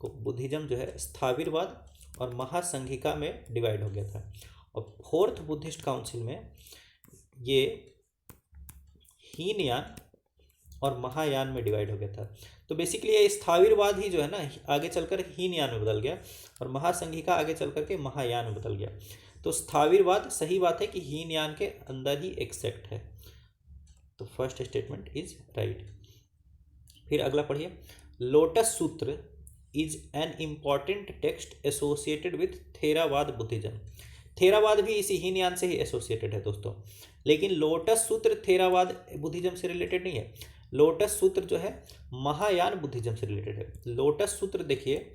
बुद्धिज्म जो है स्थाविरवाद और महासंघिका में डिवाइड हो गया था, और 4th बुद्धिस्ट काउंसिल में ये हीनयान और महायान में डिवाइड हो गया था। तो बेसिकली ये स्थाविरवाद ही जो है ना आगे चलकर हीनयान में बदल गया, और महासंघिका आगे चल करके महायान में बदल गया। तो स्थाविरवाद सही बात है कि हीनयान के अंदर ही एक सेक्ट है, तो फर्स्ट स्टेटमेंट इज राइट। फिर अगला पढ़िए, lotus Sutra is an important text associated with Theravada Buddhism. Theravada भी इसी हीनयान से ही एसोसिएटेड है दोस्तों, लेकिन लोटस सूत्र थेरावाद बुद्धिज्म से रिलेटेड नहीं है। लोटस सूत्र जो है महायान बुद्धिज्म से रिलेटेड है। लोटस सूत्र देखिए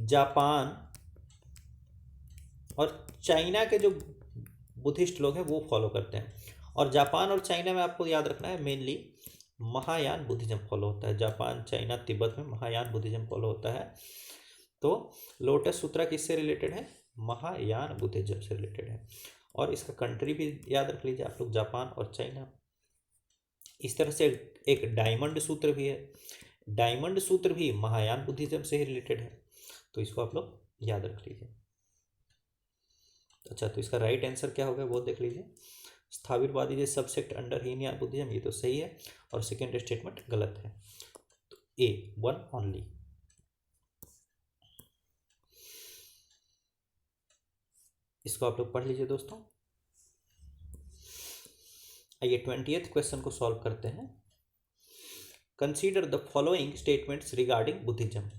जापान और चाइना के जो बुद्धिस्ट लोग हैं वो फॉलो करते हैं, और जापान और चाइना में आपको याद रखना है मेनली महायान बुद्धिज्म फॉलो होता है। जापान, चाइना, तिब्बत में महायान बुद्धिज्म फॉलो होता है। तो लोटस सूत्र किससे रिलेटेड है? महायान बुद्धिज्म से रिलेटेड है, और इसका कंट्री भी याद रख लीजिए आप लोग, जापान और चाइना। इस तरह से एक डायमंड सूत्र भी है, डायमंड सूत्र भी महायान बुद्धिज्म से ही रिलेटेड है, तो इसको आप लोग याद रख लीजिए। अच्छा, तो इसका राइट आंसर क्या होगा वो देख लीजिए। स्थाविरवादी जो सबसेक्ट अंडर हीनयान बुद्धिज्म, ये तो सही है, और सेकेंड स्टेटमेंट गलत है, तो ए 1 ओनली। इसको आप लोग पढ़ लीजिए दोस्तों। आइए 20th क्वेश्चन को सॉल्व करते हैं। Consider the following statements regarding Buddhism.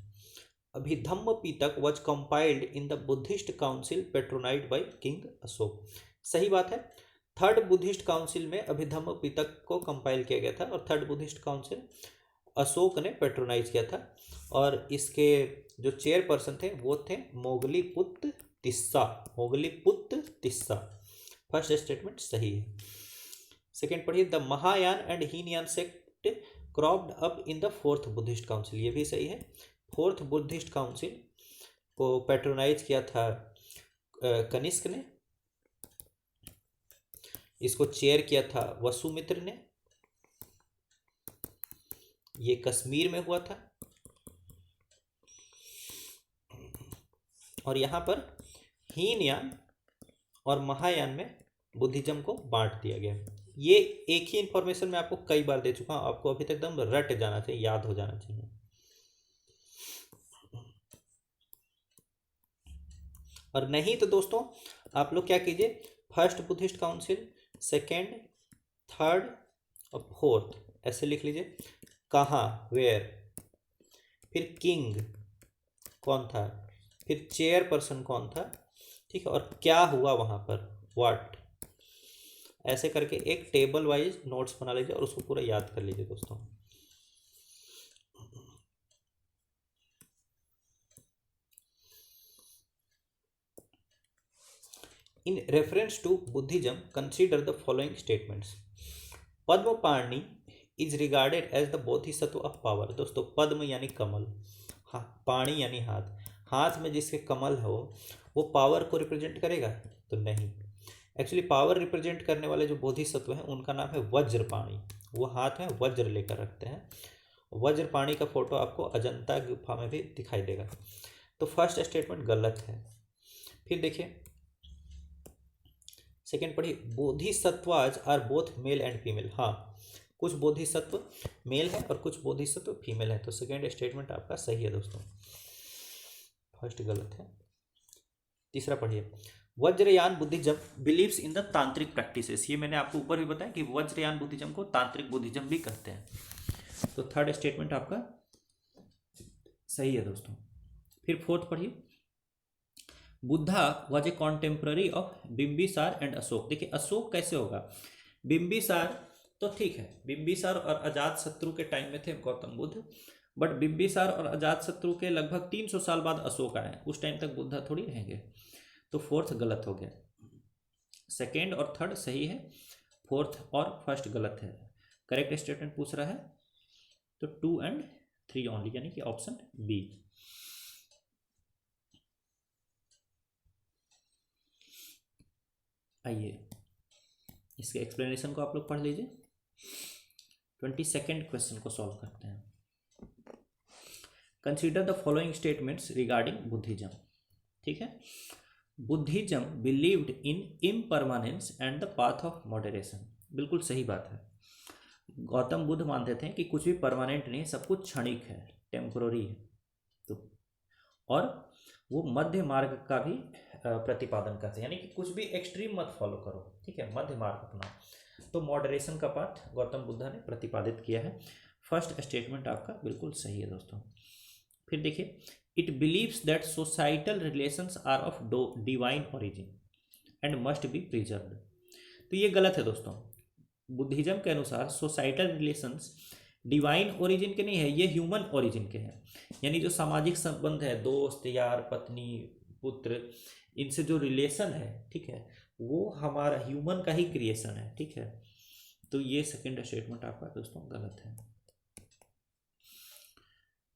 Abhidhamma Pitaka was compiled in the Buddhist council patronised by king Ashoka. सही बात है। थर्ड बुद्धिस्ट काउंसिल में अभिधम्म पिटक को कंपाइल किया गया था और थर्ड बुद्धिस्ट काउंसिल अशोक ने पेट्रोनाइज किया था और इसके जो चेयरपर्सन थे वो थे मोगलीपुत्र तिस्सा। मोगलीपुत्र तिस्सा। फर्स्ट स्टेटमेंट सही है। सेकेंड पढ़िए, the Mahayana and Hinayana sect cropped up in the fourth Buddhist council. ये भी सही है। फोर्थ बुद्धिस्ट काउंसिल को पैट्रोनाइज किया था कनिष्क ने। इसको चेयर किया था वसुमित्र ने। ये कश्मीर में हुआ था और यहाँ पर हीनयान और महायान में बुद्धिज्म को बांट दिया गया। ये एक ही इंफॉर्मेशन मैं आपको कई बार दे चुका हूँ, आपको अभी तक एकदम रट जाना चाहिए, याद हो जाना चाहिए। और नहीं तो दोस्तों आप लोग क्या कीजिए, first Buddhist council, second, third और फोर्थ ऐसे लिख लीजिए। कहाँ, वेयर, फिर किंग कौन था, फिर चेयरपर्सन कौन था, ठीक है, और क्या हुआ वहाँ पर, व्हाट, ऐसे करके एक टेबल वाइज नोट्स बना लीजिए और उसको पूरा याद कर लीजिए दोस्तों। In reference to Buddhism, consider the following statements. Padmapani is regarded as the bodhisattva of power। दोस्तों पद्म यानी कमल, हाँ, पाणी यानी हाथ, हाथ में जिसके कमल हो वो पावर को रिप्रेजेंट करेगा तो नहीं। एक्चुअली पावर रिप्रेजेंट करने वाले जो बोधिसत्व हैं उनका नाम है वज्रपाणी। वो हाथ में वज्र लेकर रखते हैं। वज्रपाणी का फोटो आपको अजंता गुफा में भी दिखाई देगा। तो फर्स्ट स्टेटमेंट गलत है। फिर देखिए सेकेंड पढ़िए, bodhisattvas are both male and female. हाँ, कुछ बोधिसत्व मेल है और कुछ बोधिसत्व फीमेल है। तो सेकेंड स्टेटमेंट आपका सही है दोस्तों, फर्स्ट गलत है। तीसरा पढ़िए, Vajrayana Buddhism believes in the तांत्रिक प्रैक्टिसेस। ये मैंने आपको ऊपर भी बताया कि वज्रयान बुद्धिज्म को तांत्रिक बुद्धिज्म भी कहते हैं। तो थर्ड स्टेटमेंट आपका सही है दोस्तों। फिर फोर्थ पढ़िए, Buddha was a contemporary of Bimbisara and Ashok. देखिए अशोक कैसे होगा, बिम्बिसार तो ठीक है, बिम्बिसार और अजात शत्रु के टाइम में थे गौतम बुद्ध, बट बिम्बिसार और अजात शत्रु के लगभग 300 साल बाद अशोक आए, उस टाइम तक बुद्धा थोड़ी रहेंगे। तो फोर्थ गलत हो गया। सेकेंड और थर्ड सही है, फोर्थ और फर्स्ट गलत है। करेक्ट स्टेटमेंट पूछ रहा है तो 2 and 3 ओनली, यानी कि ऑप्शन बी। आइए इसके एक्सप्लेनेशन को आप लोग पढ़ लीजिए। 22nd क्वेश्चन को सॉल्व करते हैं। Consider the following statements regarding Buddhism. ठीक है, Buddhism believed in impermanence and the path of moderation. बिल्कुल सही बात है। गौतम बुद्ध मानते थे कि कुछ भी परमानेंट नहीं, सब कुछ क्षणिक है, टेम्पोररी है। तो और वो मध्य मार्ग का भी प्रतिपादन करते हैं, यानी कि कुछ भी एक्सट्रीम मत फॉलो करो, ठीक है, मध्य मार्ग अपनाओ। तो मॉडरेशन का पाठ गौतम बुद्ध ने प्रतिपादित किया है। फर्स्ट स्टेटमेंट आपका बिल्कुल सही है दोस्तों। फिर देखिए, it believes that societal relations are of divine origin and must be preserved. तो ये गलत है दोस्तों। बुद्धिज्म के अनुसार सोसाइटल रिलेशंस डिवाइन ओरिजिन के नहीं है, ये ह्यूमन ओरिजिन के हैं। यानी जो सामाजिक संबंध है, दोस्त, यार, पत्नी, पुत्र, इनसे जो रिलेशन है, ठीक है, वो हमारा ह्यूमन का ही क्रिएशन है, ठीक है। तो ये सेकंड स्टेटमेंट आपका दोस्तों गलत है।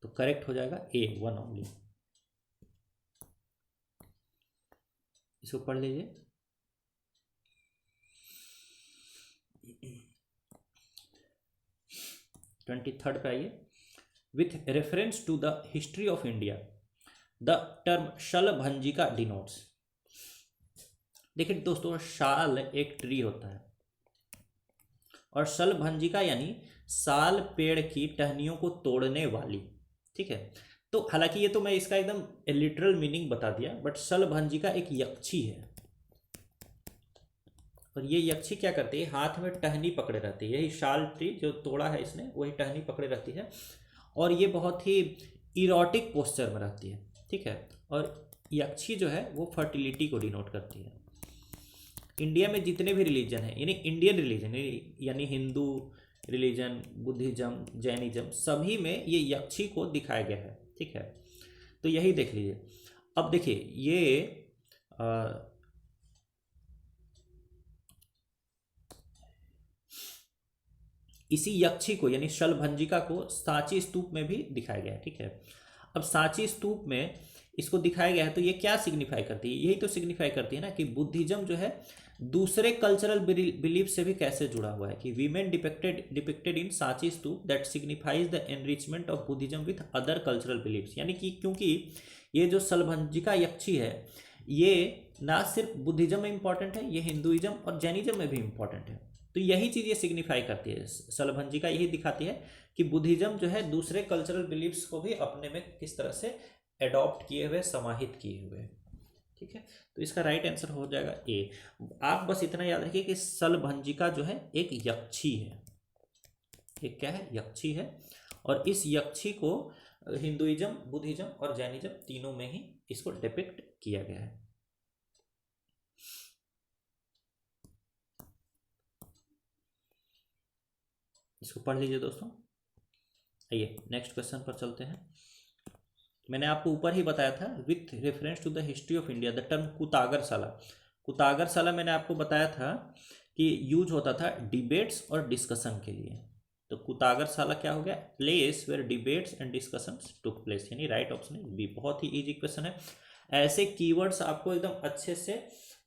तो करेक्ट हो जाएगा ए, 1 ओनली। इसको पढ़ लीजिए। ट्वेंटी थर्ड पे आइए। With reference to the history of India the term shalabhanjika denotes. देखिए दोस्तों, शाल एक ट्री होता है और शलभंजिका यानी साल पेड़ की टहनियों को तोड़ने वाली, ठीक है। तो हालांकि ये तो मैं इसका एकदम लिटरल मीनिंग बता दिया, बट शलभंजिका एक यक्षी है। और ये यक्षी क्या करती है, हाथ में टहनी पकड़े रहती है, यही शाल ट्री जो तोड़ा है इसने वही टहनी पकड़े रहती है, और ये बहुत ही इरोटिक पोस्चर में रहती है, ठीक है। और यक्षी जो है वो फर्टिलिटी को डिनोट करती है। इंडिया में जितने भी रिलीजन हैं, यानी इंडियन रिलीजन यानी हिंदू रिलीजन, बुद्धिज्म, जैनिज्म, सभी में ये यक्षी को दिखाया गया है, ठीक है। तो यही देख लीजिए। अब देखिए ये इसी यक्षी को यानी शलभंजिका को सांची स्तूप में भी दिखाया गया है, ठीक है। अब सांची स्तूप में इसको दिखाया गया है तो ये क्या सिग्निफाई करती है, यही तो सिग्निफाई करती है ना कि बुद्धिज्म जो है दूसरे कल्चरल बिलीफ से भी कैसे जुड़ा हुआ है, कि women depicted in Sanchi stupa that signifies the enrichment of Buddhism with other cultural beliefs. यानी कि क्योंकि ये जो शलभंजिका यक्षी है ये ना सिर्फ बुद्धिज्म में इंपॉर्टेंट है, ये हिंदुइज्म और जैनिज्म में भी इंपॉर्टेंट है। तो यही चीज़ ये सिग्निफाई करती है, शलभंजिका यही दिखाती है कि बुद्धिज्म जो है दूसरे कल्चरल बिलीफ्स को भी अपने में किस तरह से एडॉप्ट किए हुए, समाहित किए हुए, ठीक है। तो इसका राइट आंसर हो जाएगा ए। आप बस इतना याद रखिए कि शलभंजिका जो है एक यक्षी है, एक क्या है, यक्षी है। और इस यक्षी को हिंदुइज्म, बुद्धिज्म और जैनिज्म तीनों में ही इसको डिपिक्ट किया गया है। इसको पढ़ लीजिए दोस्तों। आइए नेक्स्ट क्वेश्चन पर चलते हैं। मैंने आपको ऊपर ही बताया था with reference to the history of India the term kutagarashala. Kutagarashala मैंने आपको बताया था कि यूज होता था डिबेट्स और डिस्कशन के लिए। तो कुतागरशाला क्या हो गया, place where debates and discussions took place, यानी राइट ऑप्शन इज बी। बहुत ही इजी क्वेश्चन है। ऐसे कीवर्ड्स आपको एकदम अच्छे से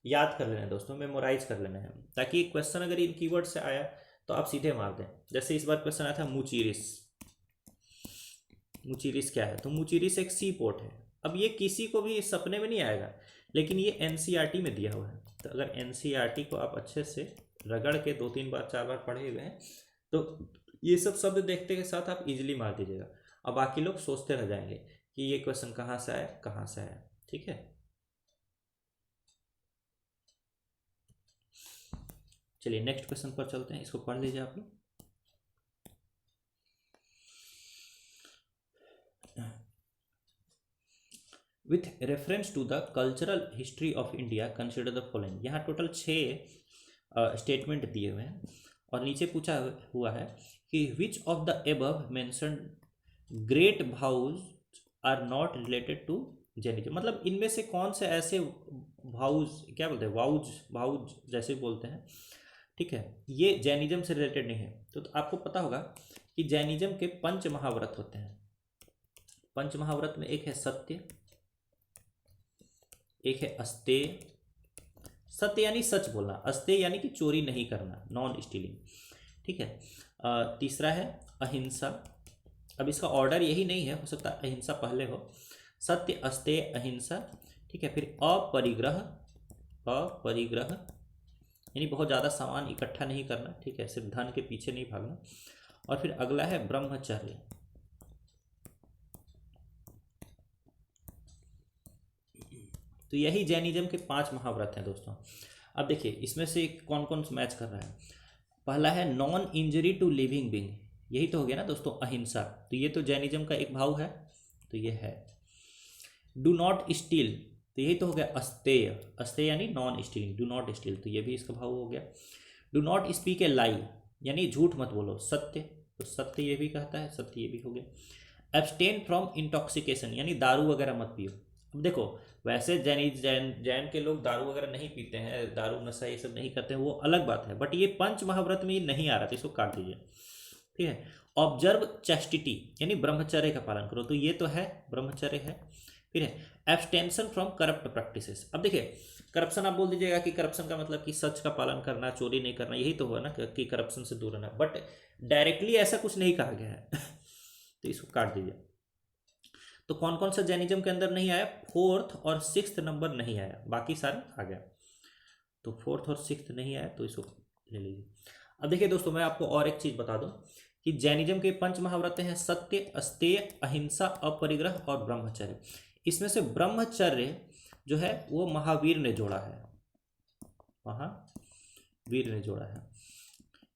याद कर लेना है दोस्तों, मेमोराइज कर लेना है, ताकि क्वेश्चन अगर इन कीवर्ड से आया तो आप सीधे मार दें। जैसे इस बार क्वेश्चन आया था मुचीरिस। मुचीरिस क्या है, तो मुचीरिस एक सी पोर्ट है। अब ये किसी को भी सपने में नहीं आएगा, लेकिन ये एनसीईआरटी में दिया हुआ है। तो अगर एनसीईआरटी को आप अच्छे से रगड़ के 2-3 बार 4 बार पढ़े हुए हैं तो ये सब शब्द देखते के साथ आप इजीली मार दीजिएगा। अब बाकी लोग सोचते रह जाएंगे कि ये क्वेश्चन कहाँ से आया, कहाँ से आया, ठीक है। चलिए नेक्स्ट क्वेश्चन पर चलते हैं, इसको पढ़ लीजिए आप लोग। With reference to the cultural history of India consider the following. यहाँ टोटल 6 स्टेटमेंट दिए हुए हैं और नीचे पूछा हुआ है कि which of the above mentioned great vows are not related to Jainism. मतलब इनमें से कौन से ऐसे भाउज, क्या बोलते हैं, वाउज, भाउज जैसे बोलते हैं, ठीक है, ये जैनिज्म से रिलेटेड नहीं है। तो आपको पता होगा कि जैनिज्म के 5 महाव्रत होते हैं। 5 महाव्रत में एक है सत्य, एक है अस्तेय। सत्य यानी सच बोलना, अस्तेय यानी कि चोरी नहीं करना, नॉन स्टीलिंग, ठीक है। तीसरा है अहिंसा। अब इसका ऑर्डर यही नहीं है, हो सकता है अहिंसा पहले हो। सत्य, अस्तेय, अहिंसा, ठीक है। फिर अपरिग्रह, अपरिग्रह यानी बहुत ज़्यादा सामान इकट्ठा नहीं करना, ठीक है, सिर्फ धन के पीछे नहीं भागना। और फिर अगला है ब्रह्मचर्य। तो यही जैनिज्म के 5 महाव्रत हैं दोस्तों। अब देखिए इसमें से कौन कौन मैच कर रहा है। पहला है non injury to living being, यही तो हो गया ना दोस्तों, अहिंसा। तो ये तो जैनिज्म का एक भाव है, तो ये है। डू नॉट स्टील, तो यही तो हो गया अस्तेय। अस्तेय यानी non stealing, do not steel, तो ये भी इसका भाव हो गया। डू नॉट स्पीक ए लाई, यानी झूठ मत बोलो, सत्य, तो सत्य ये भी कहता है, सत्य ये भी हो गया। एब्सटेन फ्रॉम इंटॉक्सिकेशन, यानी दारू वगैरह मत पियो। अब देखो वैसे जैन के लोग दारू वगैरह नहीं पीते हैं, दारू नशा ये सब नहीं करते हैं, वो अलग बात है, बट ये 5 महाव्रत में ये नहीं आ रहा था, इसको काट दीजिए, ठीक है। ऑब्जर्व चैस्टिटी, यानी ब्रह्मचर्य का पालन करो, तो ये तो है, ब्रह्मचर्य है। फिर है एब्सटेंशन फ्रॉम करप्ट प्रैक्टिसेस। अब देखिए करप्शन आप बोल दीजिएगा कि करप्शन का मतलब कि सच का पालन करना, चोरी नहीं करना, यही तो हुआ ना कि करप्शन से दूर रहना, बट डायरेक्टली ऐसा कुछ नहीं कहा गया है तो इसको काट दीजिए। तो कौन कौन सा जैनिज्म के अंदर नहीं आया, 4th और 6th नंबर नहीं आया, बाकी सारे आ गया। तो 4th और 6th नहीं आया, तो इसको ले लीजिए। अब देखिए दोस्तों मैं आपको और एक चीज़ बता दूं कि जैनिज्म के 5 महाव्रत हैं सत्य, अस्तेय, अहिंसा, अपरिग्रह और ब्रह्मचर्य। इसमें से ब्रह्मचर्य जो है वो महावीर ने जोड़ा है, वीर ने जोड़ा है।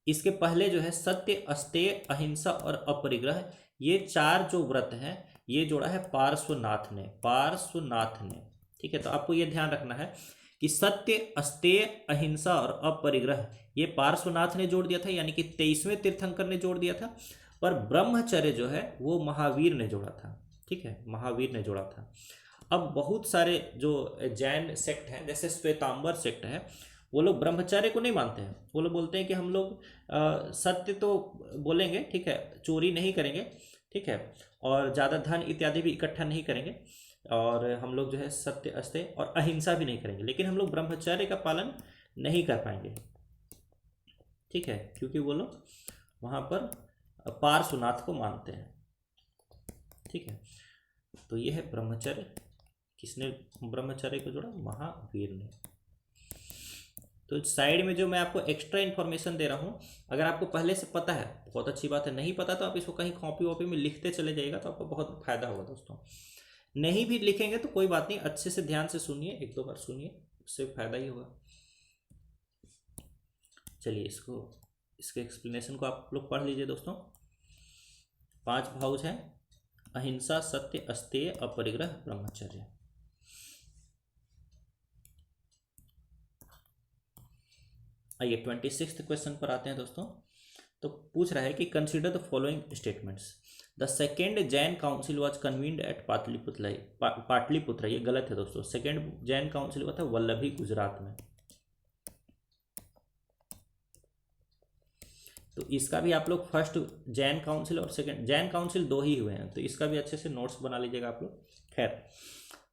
इसके पहले जो है सत्य, अस्तेय, अहिंसा और अपरिग्रह, ये 4 जो व्रत हैं ये जोड़ा है पार्श्वनाथ ने, पार्श्वनाथ ने। ठीक है, तो आपको ये ध्यान रखना है कि सत्य, अस्तेय, अहिंसा और अपरिग्रह ये पार्श्वनाथ ने जोड़ दिया था, यानी कि 23वें तीर्थंकर ने जोड़ दिया था। पर ब्रह्मचर्य जो है वो महावीर ने जोड़ा था। ठीक है, महावीर ने जोड़ा था। अब बहुत सारे जो जैन सेक्ट हैं, जैसे श्वेतांबर सेक्ट है, वो लोग ब्रह्मचर्य को नहीं मानते हैं। वो लोग बोलते हैं कि हम लोग सत्य तो बोलेंगे, ठीक है, चोरी नहीं करेंगे, ठीक है, और ज़्यादा धन इत्यादि भी इकट्ठा नहीं करेंगे, और हम लोग जो है सत्य, अस्तेय और अहिंसा भी नहीं करेंगे, लेकिन हम लोग ब्रह्मचर्य का पालन नहीं कर पाएंगे। ठीक है, क्योंकि वो लोग वहाँ पर पार्श्वनाथ को मानते हैं। ठीक है, तो ये है ब्रह्मचर्य। किसने ब्रह्मचर्य को जोड़ा? महावीर ने। तो साइड में जो मैं आपको एक्स्ट्रा इन्फॉर्मेशन दे रहा हूँ, अगर आपको पहले से पता है बहुत अच्छी बात है, नहीं पता तो आप इसको कहीं कॉपी वॉपी में लिखते चले जाइएगा, तो आपको बहुत फायदा होगा दोस्तों। नहीं भी लिखेंगे तो कोई बात नहीं, अच्छे से ध्यान से सुनिए, 1-2 बार सुनिए, उससे फायदा ही होगा। चलिए इसके एक्सप्लेनेशन को आप लोग पढ़ लीजिए दोस्तों। 5 भाउज हैं: अहिंसा, सत्य, अस्तेय, अपरिग्रह, ब्रह्मचर्य। आइए 26th क्वेश्चन पर आते हैं दोस्तों। तो पूछ रहा है कि consider the following statements. The second Jain council was convened at Pataliputra. ये गलत है दोस्तों। सेकेंड जैन काउंसिल हुआ था वल्लभी, गुजरात में। तो इसका भी आप लोग फर्स्ट जैन काउंसिल और सेकेंड जैन काउंसिल 2 ही हुए हैं, तो इसका भी अच्छे से नोट्स बना लीजिएगा आप लोग। खैर,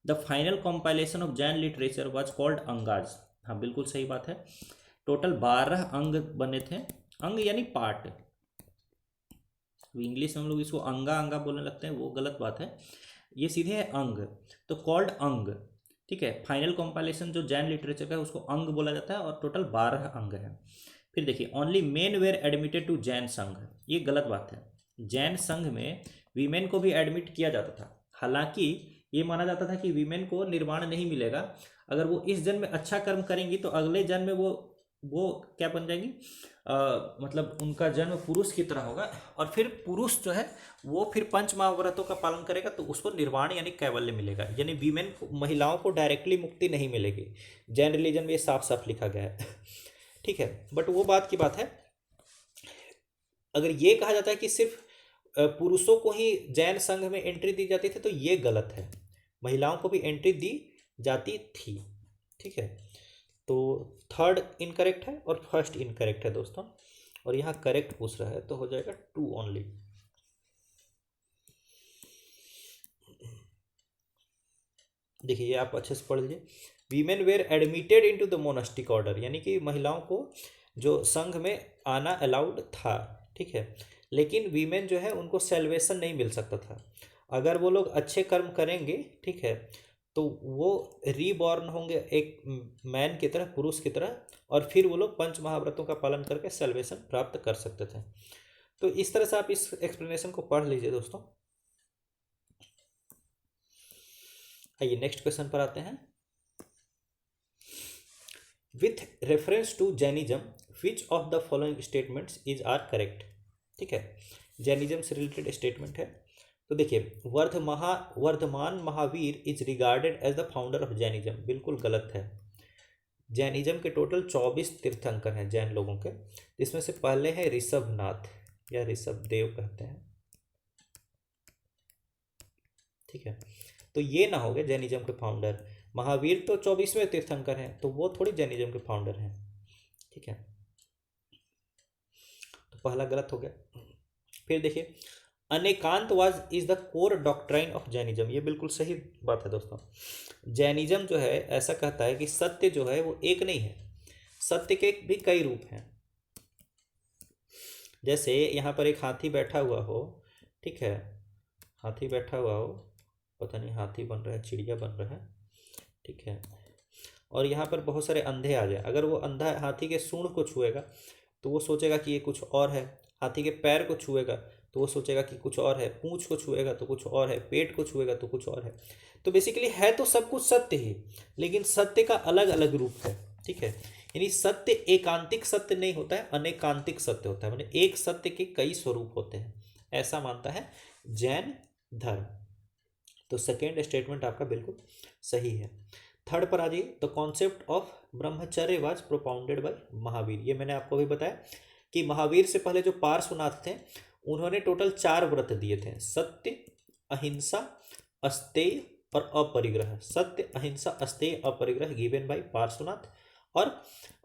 the final compilation of Jain literature was called Angas. हाँ, बिल्कुल सही बात है। टोटल 12 अंग बने थे। अंग यानी पार्ट, इंग्लिश में हम लोग इसको अंगा अंगा बोलने लगते हैं, वो गलत बात है, ये सीधे है अंग। तो कॉल्ड अंग। ठीक है, फाइनल कंपाइलेशन जो जैन लिटरेचर का है उसको अंग बोला जाता है, और टोटल 12 अंग है। फिर देखिए, only men were admitted to Jain Sangh. ये गलत बात है। जैन संघ में वीमेन को भी एडमिट किया जाता था। हालांकि ये माना जाता था कि वीमेन को निर्वाण नहीं मिलेगा, अगर वो इस जन्म में अच्छा कर्म करेंगी तो अगले जन्म में वो क्या बन जाएंगी, मतलब उनका जन्म पुरुष की तरह होगा, और फिर पुरुष जो है वो फिर 5 महाव्रतों का पालन करेगा तो उसको निर्वाण यानी कैवल्य मिलेगा। यानी वीमेन महिलाओं को डायरेक्टली मुक्ति नहीं मिलेगी। जैन रिलीजन में ये साफ साफ लिखा गया है। ठीक है, बट वो बात की बात है, अगर ये कहा जाता है कि सिर्फ पुरुषों को ही जैन संघ में एंट्री दी जाती थी तो ये गलत है, महिलाओं को भी एंट्री दी जाती थी। ठीक है, तो थर्ड इनकरेक्ट है और फर्स्ट इनकरेक्ट है दोस्तों, और यहाँ करेक्ट पूछ रहा है तो हो जाएगा 2 ओनली। देखिए, ये आप अच्छे से पढ़ लीजिए। Women were admitted into the monastic order, यानी कि महिलाओं को जो संघ में आना अलाउड था। ठीक है, लेकिन वीमेन जो है उनको सेल्वेशन नहीं मिल सकता था। अगर वो लोग अच्छे कर्म करेंगे, ठीक है, तो वो रीबॉर्न होंगे एक मैन की तरह, पुरुष की तरह, और फिर वो लोग 5 महाव्रतों का पालन करके सेल्वेशन प्राप्त कर सकते थे। तो इस तरह से आप इस एक्सप्लेनेशन को पढ़ लीजिए दोस्तों। आइए नेक्स्ट क्वेश्चन पर आते हैं। With reference to Jainism which of the following statements is are correct. ठीक है, जैनिज्म से रिलेटेड स्टेटमेंट है। तो देखिए, Vardhaman Mahavir is regarded as the founder of Jainism. बिल्कुल गलत है। जैनिज्म के टोटल 24 तीर्थंकर हैं जैन लोगों के, जिसमें से पहले हैं ऋषभनाथ या ऋषभदेव कहते हैं। ठीक है, तो ये ना हो गए जैनिज्म के फाउंडर। महावीर तो 24वें तीर्थंकर हैं, तो वो थोड़ी जैनिज्म के फाउंडर हैं। ठीक है, तो पहला गलत हो गया। फिर देखिए, Anekantavada is the core doctrine of Jainism. ये बिल्कुल सही बात है दोस्तों। जैनिज्म जो है ऐसा कहता है कि सत्य जो है वो एक नहीं है, सत्य के भी कई रूप हैं। जैसे यहाँ पर एक हाथी बैठा हुआ हो, ठीक है, हाथी बैठा हुआ हो, पता नहीं हाथी बन रहा है, चिड़िया बन रहा है, ठीक है, और यहाँ पर बहुत सारे अंधे आ जाए। अगर वो अंधा हाथी के सूंड को छुएगा तो वो सोचेगा कि ये कुछ और है, हाथी के पैर को छुएगा तो वो सोचेगा कि कुछ और है, पूंछ को छुएगा तो कुछ और है, पेट को छुएगा तो कुछ और है। तो बेसिकली है तो सब कुछ सत्य ही, लेकिन सत्य का अलग अलग रूप है। ठीक है, यानी सत्य एकांतिक सत्य नहीं होता है, अनेकांतिक सत्य होता है, माने एक सत्य के कई स्वरूप होते हैं, ऐसा मानता है जैन धर्म। तो सेकेंड स्टेटमेंट आपका बिल्कुल सही है। थर्ड पर आ जाइए। द कॉन्सेप्ट ऑफ ब्रह्मचर्य वाज प्रोपाउंडेड बाय महावीर। ये मैंने आपको भी बताया कि महावीर से पहले जो पार्श्वनाथ थे उन्होंने टोटल 4 व्रत दिए थे, सत्य, अहिंसा, अस्तेय और अपरिग्रह। सत्य, अहिंसा, अस्तेय, अपरिग्रह गिवन बाय पार्श्वनाथ और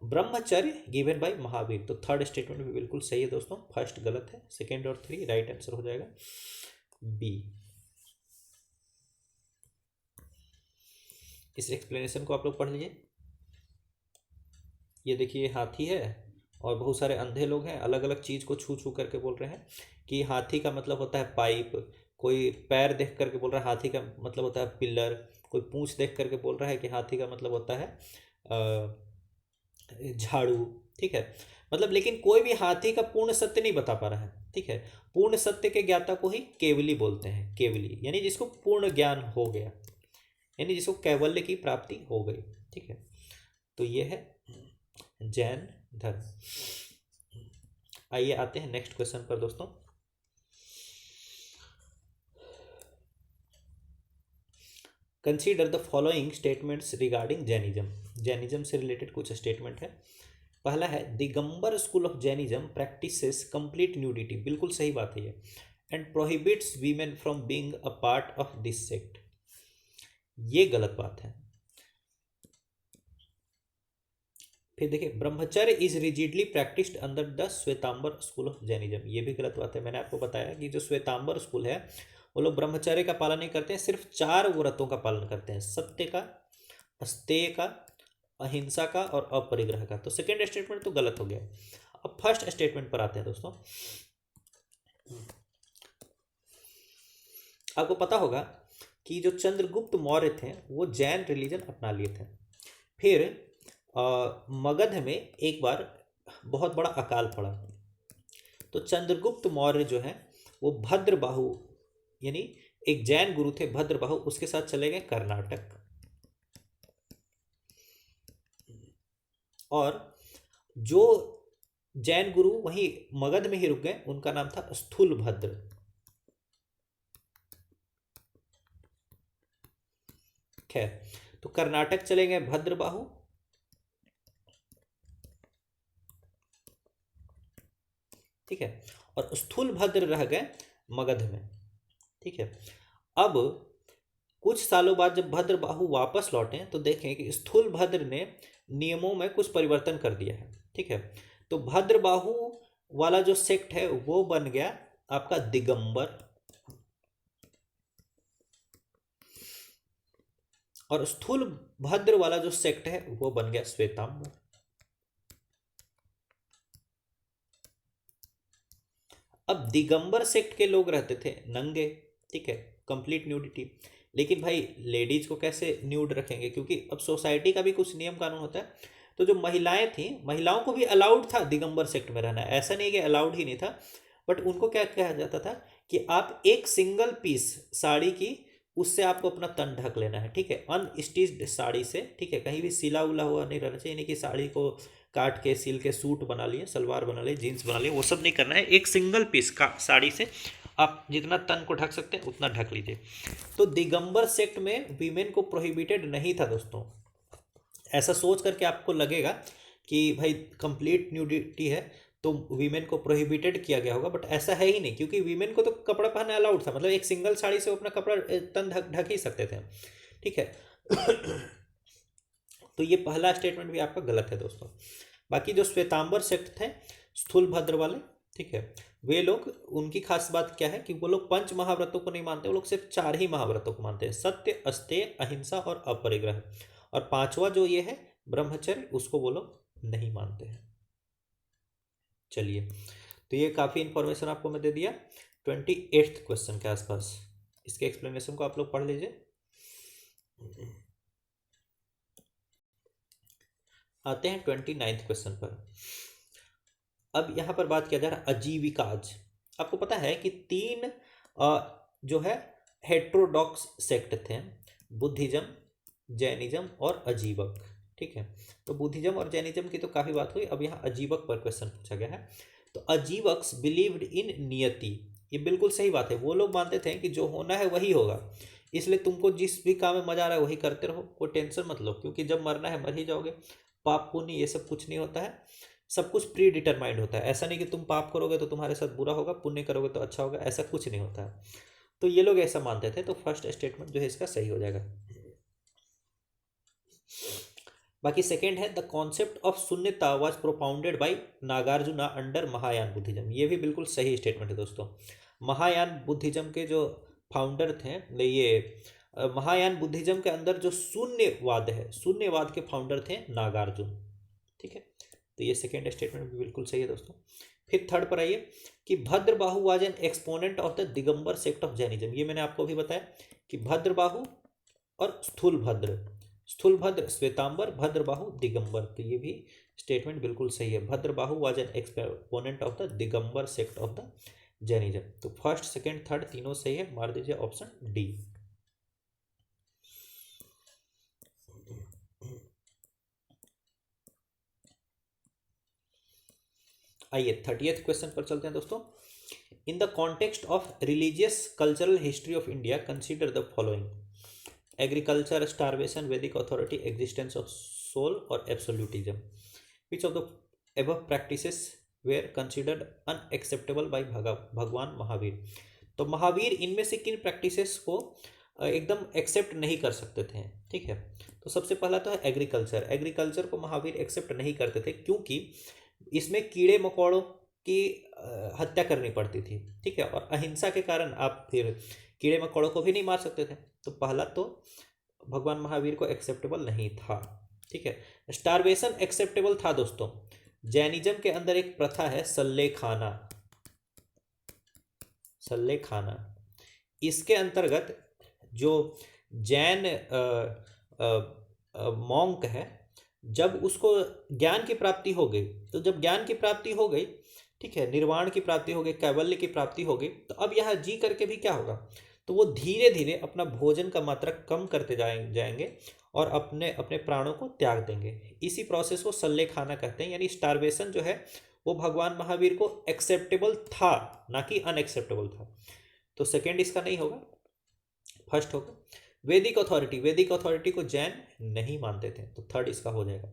ब्रह्मचर्य गिवन बाय महावीर। तो थर्ड स्टेटमेंट भी बिल्कुल सही है दोस्तों, फर्स्ट गलत है, सेकेंड और 3 राइट आंसर हो जाएगा बी। इस एक्सप्लेनेशन को आप लोग पढ़ लीजिए। ये देखिए हाथी है और बहुत सारे अंधे लोग हैं, अलग अलग चीज़ को छू छू करके बोल रहे हैं कि हाथी का मतलब होता है पाइप, कोई पैर देख करके बोल रहा है हाथी का मतलब होता है पिलर, कोई पूंछ देख करके बोल रहा है कि हाथी का मतलब होता है झाड़ू। ठीक है, मतलब लेकिन कोई भी हाथी का पूर्ण सत्य नहीं बता पा रहा है। ठीक है, पूर्ण सत्य के ज्ञाता को ही केवली बोलते हैं, केवली यानी जिसको पूर्ण ज्ञान हो गया, यानी जिसको कैवल्य की प्राप्ति हो गई। ठीक है, तो ये है जैन धर्म। आइए आते हैं नेक्स्ट क्वेश्चन पर दोस्तों। Consider the following statements regarding Jainism. Jainism से रिलेटेड कुछ स्टेटमेंट है। पहला है Digambar school of Jainism practices complete nudity. बिल्कुल सही बात है ये। And prohibits women from being a part of this sect. ये गलत बात है। फिर देखिए brahmacharya is rigidly practised under the Shwetambar school of Jainism. ये भी गलत बात है। मैंने आपको बताया कि जो श्वेतांबर स्कूल है वो लोग ब्रह्मचर्य का पालन नहीं करते हैं, सिर्फ 4 व्रतों का पालन करते हैं, सत्य का, अस्तेय का, अहिंसा का और अपरिग्रह का। तो सेकेंड स्टेटमेंट तो गलत हो गया। अब फर्स्ट स्टेटमेंट पर आते हैं दोस्तों। आपको पता होगा कि जो चंद्रगुप्त मौर्य थे वो जैन रिलीजन अपना लिए थे। फिर मगध में एक बार बहुत बड़ा अकाल पड़ा, तो चंद्रगुप्त मौर्य जो है वो भद्रबाहु यानी एक जैन गुरु थे भद्रबाहु, उसके साथ चले गए कर्नाटक, और जो जैन गुरु वहीं मगध में ही रुक गए उनका नाम था स्थूलभद्र। खैर, तो कर्नाटक चले गए भद्रबाहु, ठीक है, और स्थूलभद्र रह गए मगध में। ठीक है, अब कुछ सालों बाद जब भद्रबाहु वापस लौटे तो देखें कि स्थूलभद्र ने नियमों में कुछ परिवर्तन कर दिया है। ठीक है, तो भद्रबाहु वाला जो सेक्ट है वो बन गया आपका दिगंबर, और स्थूलभद्र वाला जो सेक्ट है वो बन गया श्वेतांबर। अब दिगंबर सेक्ट के लोग रहते थे नंगे, ठीक है, कंप्लीट न्यूडिटी, लेकिन भाई लेडीज को कैसे न्यूड रखेंगे, क्योंकि अब सोसाइटी का भी कुछ नियम कानून होता है। तो जो महिलाएं थी, महिलाओं को भी अलाउड था दिगंबर सेक्ट में रहना, ऐसा नहीं कि अलाउड ही नहीं था, बट उनको क्या कहा जाता था कि आप एक सिंगल पीस साड़ी की, उससे आपको अपना तन ढक लेना है। ठीक है, अनस्टिच्ड साड़ी से, ठीक है, कहीं भी सिला उला हुआ नहीं रहना चाहिए, यानी कि साड़ी को काट के सिल के सूट बना लिए, सलवार बना लिए, जीन्स बना लिए, वो सब नहीं करना है। एक सिंगल पीस का साड़ी से आप जितना तन को ढक सकते हैं उतना ढक लीजिए। तो दिगंबर सेक्ट में वीमेन को प्रोहिबिटेड नहीं था दोस्तों। ऐसा सोच करके आपको लगेगा कि भाई कंप्लीट न्यूडिटी है तो वीमेन को प्रोहिबिटेड किया गया होगा, बट ऐसा है ही नहीं, क्योंकि वीमेन को तो कपड़ा पहनना अलाउड था, मतलब एक सिंगल साड़ी से वो अपना कपड़ा तन ढक ही सकते थे। ठीक है तो ये पहला स्टेटमेंट भी आपका गलत है दोस्तों। बाकी जो श्वेतांबर सेक्ट थे स्थूलभद्र वाले, ठीक है, वे लोग, उनकी खास बात क्या है कि वो लोग 5 महाव्रतों को नहीं मानते, वो लोग सिर्फ 4 ही महाव्रतों को मानते हैं, सत्य, अस्तेय, अहिंसा और अपरिग्रह, और 5वां जो ये है ब्रह्मचर्य, उसको वो लोग नहीं मानते हैं। चलिए, तो ये काफ़ी इंफॉर्मेशन आपको मैं दे दिया 28th क्वेश्चन के आसपास। इसके एक्सप्लेनेशन को आप लोग पढ़ लीजिए। आते हैं 29th क्वेश्चन पर। अब यहाँ पर बात किया जा रहा है अजीविकाज। आपको पता है कि 3 जो है हेट्रोडॉक्स सेक्ट थे, बुद्धिज्म, जैनिज्म और अजीवक। ठीक है। तो बुद्धिज्म और जैनिज्म की तो काफ़ी बात हुई, अब यहाँ अजीवक पर क्वेश्चन पूछा गया है। तो अजीवक्स बिलीव्ड इन नियति, ये बिल्कुल सही बात है। वो लोग मानते थे कि जो होना है वही होगा, इसलिए तुमको जिस भी काम में मजा आ रहा है वही करते रहो, कोई टेंशन मत लो, क्योंकि जब मरना है मर ही जाओगे। पाप पुण्य ये सब कुछ नहीं होता है, सब कुछ प्री डिटरमाइंड होता है। ऐसा नहीं कि तुम पाप करोगे तो तुम्हारे साथ बुरा होगा, पुण्य करोगे तो अच्छा होगा, ऐसा कुछ नहीं होता है। तो ये लोग ऐसा मानते थे, तो फर्स्ट स्टेटमेंट जो है इसका सही हो जाएगा। बाकी सेकेंड है, द कॉन्सेप्ट ऑफ शून्यता was propounded bye Nagarjuna under Mahayana Buddhism, ये भी बिल्कुल सही स्टेटमेंट है दोस्तों। महायान बुद्धिज्म के जो फाउंडर थे, ये महायान बुद्धिज्म के अंदर जो शून्यवाद है, शून्यवाद के फाउंडर थे नागार्जुन, ठीक है। तो ये सेकेंड स्टेटमेंट भी बिल्कुल सही है दोस्तों। फिर थर्ड पर आइए कि Bhadrabahu was an exponent of the Digambar sect of Jainism, ये मैंने आपको अभी बताया कि भद्रबाहु और स्थूलभद्र श्वेतांबर, भद्रबाहु दिगंबर, तो ये भी स्टेटमेंट बिल्कुल सही है। Bhadrabahu was an exponent of the Digambar sect of the Jainism. तो फर्स्ट सेकेंड थर्ड तीनों सही है, मार दीजिए ऑप्शन डी। आइए 30th क्वेश्चन पर चलते हैं दोस्तों। In the context of religious cultural history of India consider the following: agriculture, starvation, Vedic authority, existence of soul और absolutism. Which of the above practices were considered unacceptable by Bhagwan Mahavir. तो महावीर इनमें से किन प्रैक्टिसेस को एकदम एक्सेप्ट नहीं कर सकते थे, ठीक है। तो सबसे पहला तो है एग्रीकल्चर। एग्रीकल्चर को महावीर एक्सेप्ट नहीं करते थे, क्योंकि इसमें कीड़े मकोड़ों की हत्या करनी पड़ती थी, ठीक है। और अहिंसा के कारण आप फिर कीड़े मकोड़ों को भी नहीं मार सकते थे, तो पहला तो भगवान महावीर को एक्सेप्टेबल नहीं था, ठीक है। स्टारवेशन एक्सेप्टेबल था दोस्तों। जैनिज्म के अंदर एक प्रथा है सल्ले खाना, सल्ले खाना। इसके अंतर्गत जो जैन मॉन्क है, जब उसको ज्ञान की प्राप्ति हो गई, तो जब ज्ञान की प्राप्ति हो गई, ठीक है, निर्वाण की प्राप्ति हो गई, कैवल्य की प्राप्ति हो गई, तो अब यहाँ जी करके भी क्या होगा, तो वो धीरे धीरे अपना भोजन का मात्रा कम करते जाएंगे और अपने अपने प्राणों को त्याग देंगे। इसी प्रोसेस को सल्ले खाना कहते हैं, यानी स्टारवेशन जो है वो भगवान महावीर को एक्सेप्टेबल था, ना कि अनएक्सेप्टेबल था। तो सेकेंड इसका नहीं होगा, फर्स्ट होगा। वैदिक अथॉरिटी, वैदिक अथॉरिटी को जैन नहीं मानते थे, तो थर्ड इसका हो जाएगा।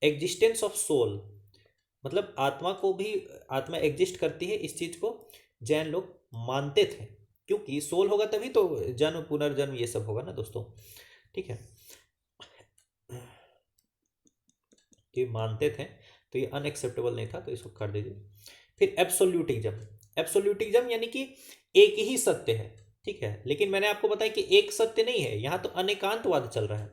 एग्जिस्टेंस ऑफ सोल, मतलब आत्मा को भी, आत्मा एग्जिस्ट करती है, इस चीज को जैन लोग मानते थे, क्योंकि सोल होगा तभी तो जन्म पुनर्जन्म ये सब होगा ना दोस्तों, ठीक है। ये मानते थे, तो ये अनएक्सेप्टेबल नहीं था, तो इसको कर दीजिए। फिर एब्सोल्यूटिज्म, एब्सोल्यूटिज्म यानी कि एक ही सत्य है, ठीक है, लेकिन मैंने आपको बताया कि एक सत्य नहीं है, यहाँ तो अनेकांतवाद चल रहा है।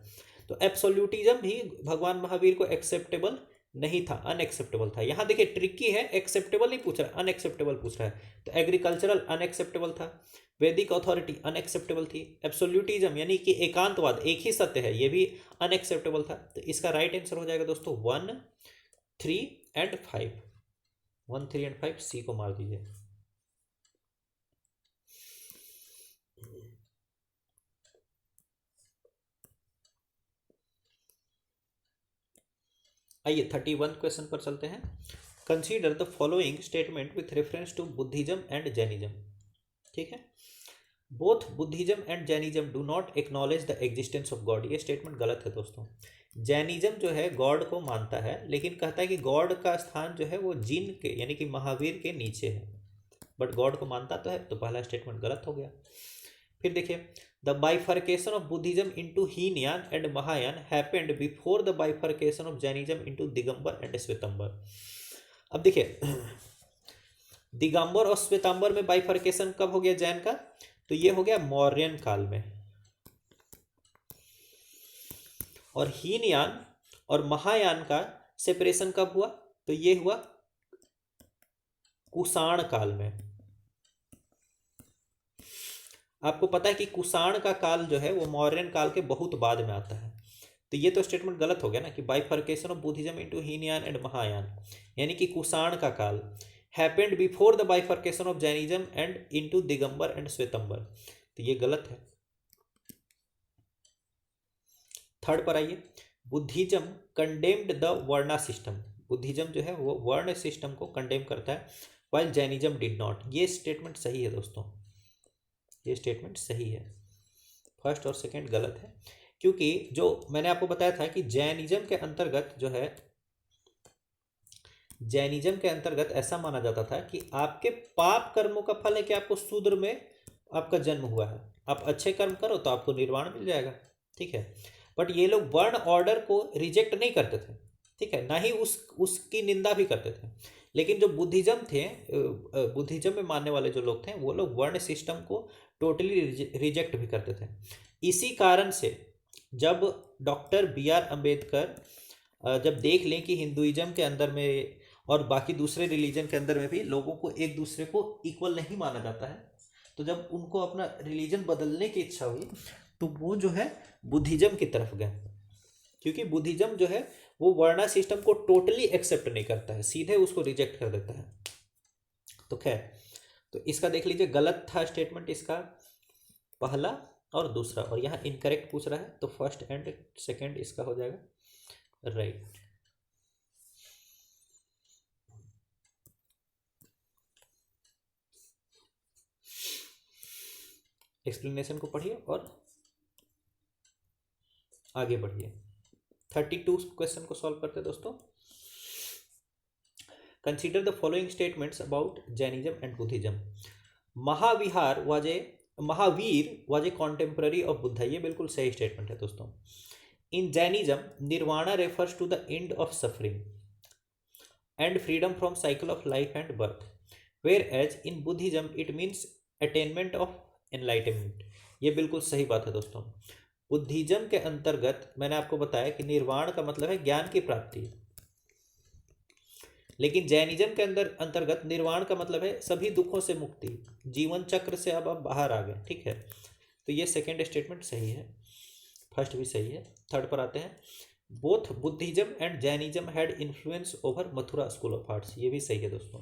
तो एब्सोल्यूटिज्म भी भगवान महावीर को एक्सेप्टेबल नहीं था, अनएक्सेप्टेबल था। यहाँ देखिए ट्रिकी है, एक्सेप्टेबल नहीं पूछ रहा, अनएक्सेप्टेबल पूछ रहा है। तो एग्रीकल्चरल अनएक्सेप्टेबल था, वैदिक अथॉरिटी अनएक्सेप्टेबल थी, एब्सोल्यूटिज्म यानी कि एकांतवाद, एक ही सत्य है, ये भी अनएक्सेप्टेबल था। तो इसका राइट आंसर हो जाएगा दोस्तों 1, 3 एंड 5। 1, 3 एंड 5, सी को मार दीजिए। आइए 31 क्वेश्चन पर चलते हैं। Consider the following statement with reference to Buddhism and Jainism, ठीक है। Both Buddhism and Jainism do not acknowledge the existence of god, ये स्टेटमेंट गलत है दोस्तों। जैनिज्म जो है गॉड को मानता है, लेकिन कहता है कि गॉड का स्थान जो है वो जिन के यानी कि महावीर के नीचे है, बट गॉड को मानता तो है, तो पहला स्टेटमेंट गलत हो गया। फिर देखिए, the bifurcation of Buddhism into Hinayana and Mahayana happened before the bifurcation of Jainism into Digambar and Shwetambar. अब देखिए दिगंबर और श्वेतांबर में बाइफर्केशन कब हो गया जैन का, तो ये हो गया मौर्यन काल में। और हीनयान और महायान का सेपरेशन कब हुआ, तो ये हुआ कुषाण काल में। आपको पता है कि कुषाण का काल जो है वो मौर्यन काल के बहुत बाद में आता है, तो ये तो स्टेटमेंट गलत हो गया ना कि bifurcation of Buddhism into Hinayana and Mahayana, यानी कि कुषाण का काल happened before the bifurcation of Jainism and into Digambar and Shvetambara, तो ये गलत है। थर्ड पर आइए, Buddhism condemned the varna system, Buddhism जो है वो वर्ण सिस्टम को कंडेम करता है, वाइल जैनिज्म डिड नॉट। ये स्टेटमेंट सही है दोस्तों, ये स्टेटमेंट सही है। फर्स्ट और सेकंड गलत है, क्योंकि जो मैंने आपको बताया था कि जैनिज्म के अंतर्गत जो है, जैनिज्म के अंतर्गत ऐसा माना जाता था कि आपके पाप कर्मों का फल है कि आपको शूद्र में आपका जन्म हुआ है, आप अच्छे कर्म करो तो आपको निर्वाण मिल जाएगा, ठीक है। बट ये लोग वर्ण ऑर्डर को रिजेक्ट नहीं करते थे, ठीक है, ना ही उसकी निंदा भी करते थे। लेकिन जो बुद्धिज्म थे, बुद्धिज्म में मानने वाले जो लोग थे, वो लोग वर्ण सिस्टम को टोटली रिजेक्ट भी करते थे। इसी कारण से जब डॉक्टर बी आर अम्बेडकर जब देख लें कि हिंदुइज्म के अंदर में और बाकी दूसरे रिलीजन के अंदर में भी लोगों को एक दूसरे को इक्वल नहीं माना जाता है, तो जब उनको अपना रिलीजन बदलने की इच्छा हुई तो वो जो है बुद्धिज्म की तरफ गए, क्योंकि बुद्धिज्म जो है वो वर्णा सिस्टम को टोटली एक्सेप्ट नहीं करता है, सीधे उसको रिजेक्ट कर देता है। तो खैर, तो इसका देख लीजिए, गलत था स्टेटमेंट इसका पहला और दूसरा, और यहाँ इनकरेक्ट पूछ रहा है, तो फर्स्ट एंड सेकंड इसका हो जाएगा राइट। एक्सप्लेनेशन को पढ़िए और आगे बढ़िए। 32 क्वेश्चन को सॉल्व करते हैं दोस्तों। Consider the following statements about Jainism and Buddhism. Mahavira was a contemporary of Buddha, ये बिल्कुल सही स्टेटमेंट है दोस्तों। In Jainism nirvana refers to the end of suffering and freedom from cycle of life and birth, whereas in Buddhism it means attainment of enlightenment. ये बिल्कुल सही बात है दोस्तों। बुद्धिज्म के अंतर्गत मैंने आपको बताया कि निर्वाण का मतलब है ज्ञान की प्राप्ति, लेकिन जैनिज्म के अंतर्गत निर्वाण का मतलब है सभी दुखों से मुक्ति, जीवन चक्र से अब आप बाहर आ गए, ठीक है। तो ये सेकेंड स्टेटमेंट सही है, फर्स्ट भी सही है। थर्ड पर आते हैं, both Buddhism and Jainism had influence over Mathura school of arts, ये भी सही है दोस्तों।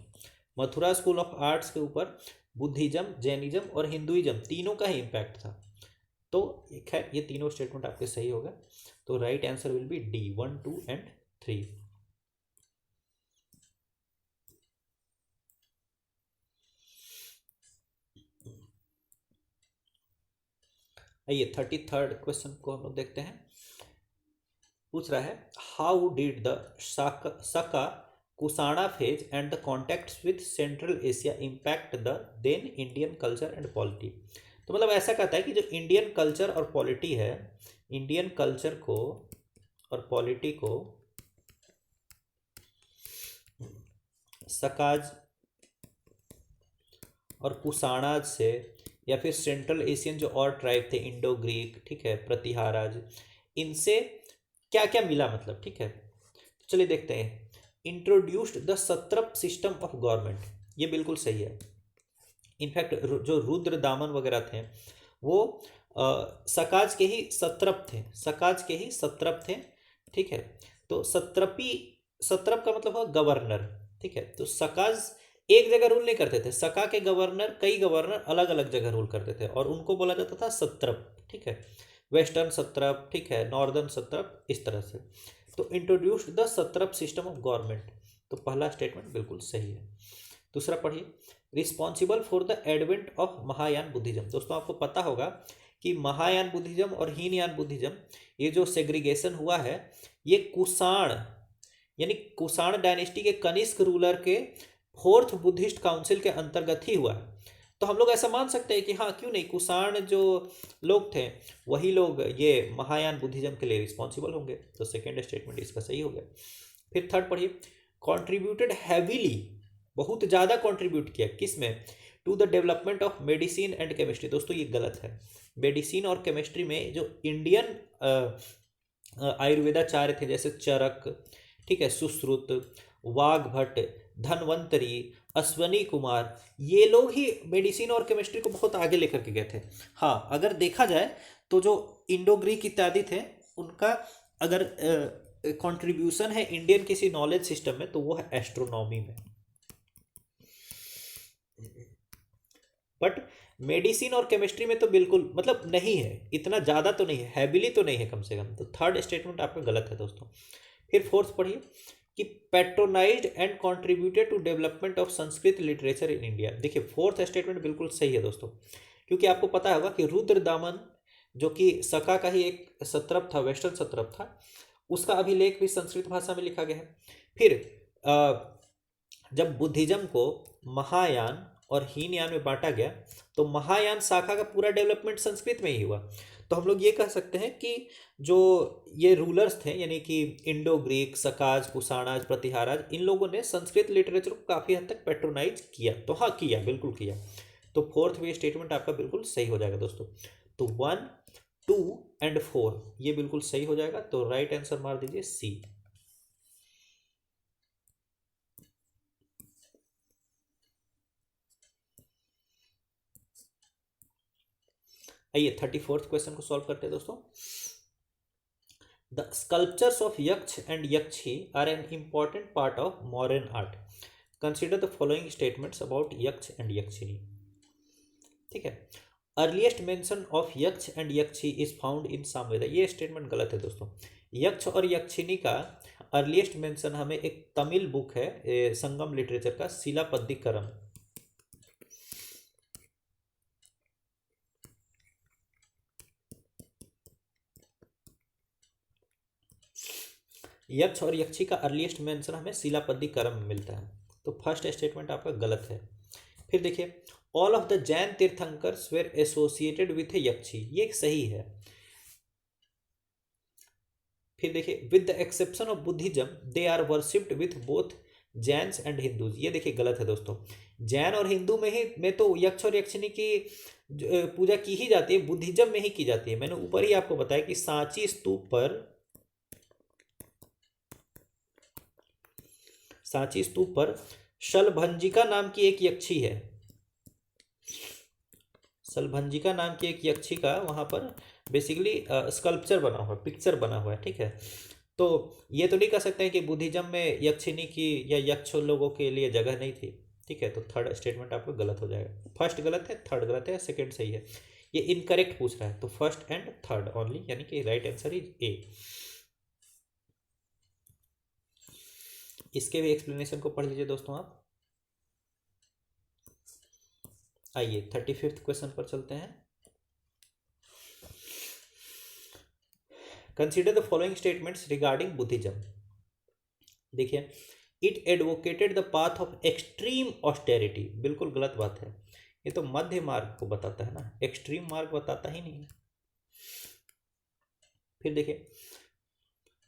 मथुरा स्कूल ऑफ आर्ट्स के ऊपर बुद्धिज्म, जैनिज्म और हिंदुइज्म तीनों का ही इम्पैक्ट था। तो खैर ये तीनों स्टेटमेंट आपके सही हो गए, तो right answer will B D 1, 2 and 3। आइए 33rd क्वेश्चन को हम लोग देखते हैं। पूछ रहा है, how did the Saka Kushana phase and the contacts with Central Asia impact the then Indian culture and polity. तो मतलब ऐसा कहता है कि जो इंडियन कल्चर और पॉलिटी है, इंडियन कल्चर को और पॉलिटी को सकाज और कुसाणाज से, या फिर सेंट्रल एशियन जो और ट्राइब थे, इंडो ग्रीक, ठीक है, प्रतिहाराज, इनसे क्या क्या मिला मतलब, ठीक है। तो चलिए देखते हैं। Introduced the satrap system of government, ये बिल्कुल सही है। इनफैक्ट जो रुद्र दामन वगैरह थे वो सकाज के ही सत्रप थे, सकाज के ही सत्रप थे, ठीक है। तो सत्रप का मतलब है गवर्नर, ठीक है। तो सकाज एक जगह रूल नहीं करते थे, सका के गवर्नर, कई गवर्नर अलग अलग जगह रूल करते थे, और उनको बोला जाता था सत्रप, ठीक है। वेस्टर्न सत्रप, ठीक है, नॉर्दर्न सत्रप, इस तरह से। तो introduced the satrap system of government, तो पहला स्टेटमेंट बिल्कुल सही है। दूसरा पढ़िए, responsible for the advent of Mahayana Buddhism. दोस्तों आपको पता होगा कि महायान बुद्धिज्म और हीनयान बुद्धिज्म, ये जो सेग्रीगेशन हुआ है, ये कुषाण यानी कुषाण डायनेस्टी के कनिष्क रूलर के 4th बुद्धिस्ट काउंसिल के अंतर्गत ही हुआ है। तो हम लोग ऐसा मान सकते हैं कि हाँ, क्यों नहीं, कुषाण जो लोग थे वही लोग ये महायान बुद्धिज्म के लिए रिस्पॉन्सिबल होंगे। तो सेकेंड स्टेटमेंट इसका सही हो गया। फिर थर्ड पढ़िए, कॉन्ट्रीब्यूटेड हैवीली, बहुत ज़्यादा कॉन्ट्रीब्यूट किया, किस में, to the development of medicine and chemistry. दोस्तों ये गलत है। मेडिसिन और केमिस्ट्री में जो इंडियन आयुर्वेदाचार्य थे, जैसे चरक, ठीक है, सुश्रुत, वाघभट्ट, धनवंतरी, अश्वनी कुमार, ये लोग ही मेडिसिन और केमिस्ट्री को बहुत आगे लेकर के गए थे। हाँ, अगर देखा जाए तो जो इंडो ग्रीक इत्यादि थे, उनका अगर कंट्रीब्यूशन है इंडियन किसी नॉलेज सिस्टम में, तो वो है एस्ट्रोनॉमी में। बट मेडिसिन और केमिस्ट्री में तो बिल्कुल मतलब नहीं है, इतना ज़्यादा तो नहीं है, हैविली तो नहीं है कम से कम। तो थर्ड स्टेटमेंट आपका गलत है दोस्तों। फिर फोर्थ पढ़िए कि patronised and contributed to development of Sanskrit literature in India. देखिए फोर्थ स्टेटमेंट बिल्कुल सही है दोस्तों, क्योंकि आपको पता होगा कि रुद्रदामन जो कि सका का ही एक सत्रप था, वेस्टर्न सत्रप था, उसका अभिलेख भी संस्कृत भाषा में लिखा गया है। फिर जब बुद्धिज्म को महायान और हीनयान में बांटा गया तो महायान शाखा का पूरा डेवलपमेंट संस्कृत में ही हुआ। तो हम लोग ये कह सकते हैं कि जो ये रूलर्स थे यानी कि इंडो ग्रीक, सकाज, कुषाणाज, प्रतिहाराज, इन लोगों ने संस्कृत लिटरेचर को काफ़ी हद तक पेट्रोनाइज किया। तो हाँ किया, बिल्कुल किया। तो फोर्थ भी स्टेटमेंट आपका बिल्कुल सही हो जाएगा दोस्तों। तो 1, 2 एंड 4 ये बिल्कुल सही हो जाएगा। तो राइट आंसर मार दीजिए सी। आइए 34th क्वेश्चन को सॉल्व करते हैं दोस्तों। The sculptures of Yaksha and Yakshi are an important part of modern art. Consider the following statements about Yaksha and Yakshini. ठीक है। Earliest mention of Yaksha and Yakshi is found in Samaveda. ये स्टेटमेंट गलत है दोस्तों। यक्ष और यक्षिनी का अर्लीस्ट मेंशन हमें एक तमिल बुक है संगम लिटरेचर का शिलापद्दिकरम, यक्ष और यक्षी का अर्लीस्ट मेंशन हमें शिलापद्दिकरम में मिलता है। तो फर्स्ट स्टेटमेंट आपका गलत है। फिर देखिए all of the Jain tirthankars were associated with yakshi, ये सही है। फिर देखिए with the exception of Buddhism they are worshipped with both Jains and Hindus, ये देखिए गलत है दोस्तों। जैन और हिंदू में तो यक्ष और यक्षिनी की पूजा की ही जाती है, बुद्धिज्म में ही की जाती है। मैंने ऊपर ही आपको बताया कि सांची स्तूप पर शलभंजिका नाम की एक यक्षी है, शलभंजिका नाम की एक यक्षी का वहाँ पर बेसिकली स्कल्पचर बना हुआ है, पिक्चर बना हुआ है। ठीक है। तो ये तो नहीं कह सकते हैं कि बुद्धिज्म में यक्षिनी की या यक्ष लोगों के लिए जगह नहीं थी। ठीक है। तो थर्ड स्टेटमेंट आपको गलत हो जाएगा। फर्स्ट गलत है, थर्ड गलत है, सेकंड सही है। ये इनकरेक्ट पूछ रहा है, तो फर्स्ट एंड थर्ड ओनली, यानी कि राइट आंसर इज ए। इसके भी एक्सप्लेनेशन को पढ़ लीजिए दोस्तों आप। आइए 35th क्वेश्चन पर चलते हैं। Consider the following statements regarding Buddhism. देखिए it advocated the path of extreme austerity, बिल्कुल गलत बात है। ये तो मध्य मार्ग को बताता है ना, एक्सट्रीम मार्ग बताता ही नहीं। फिर देखिए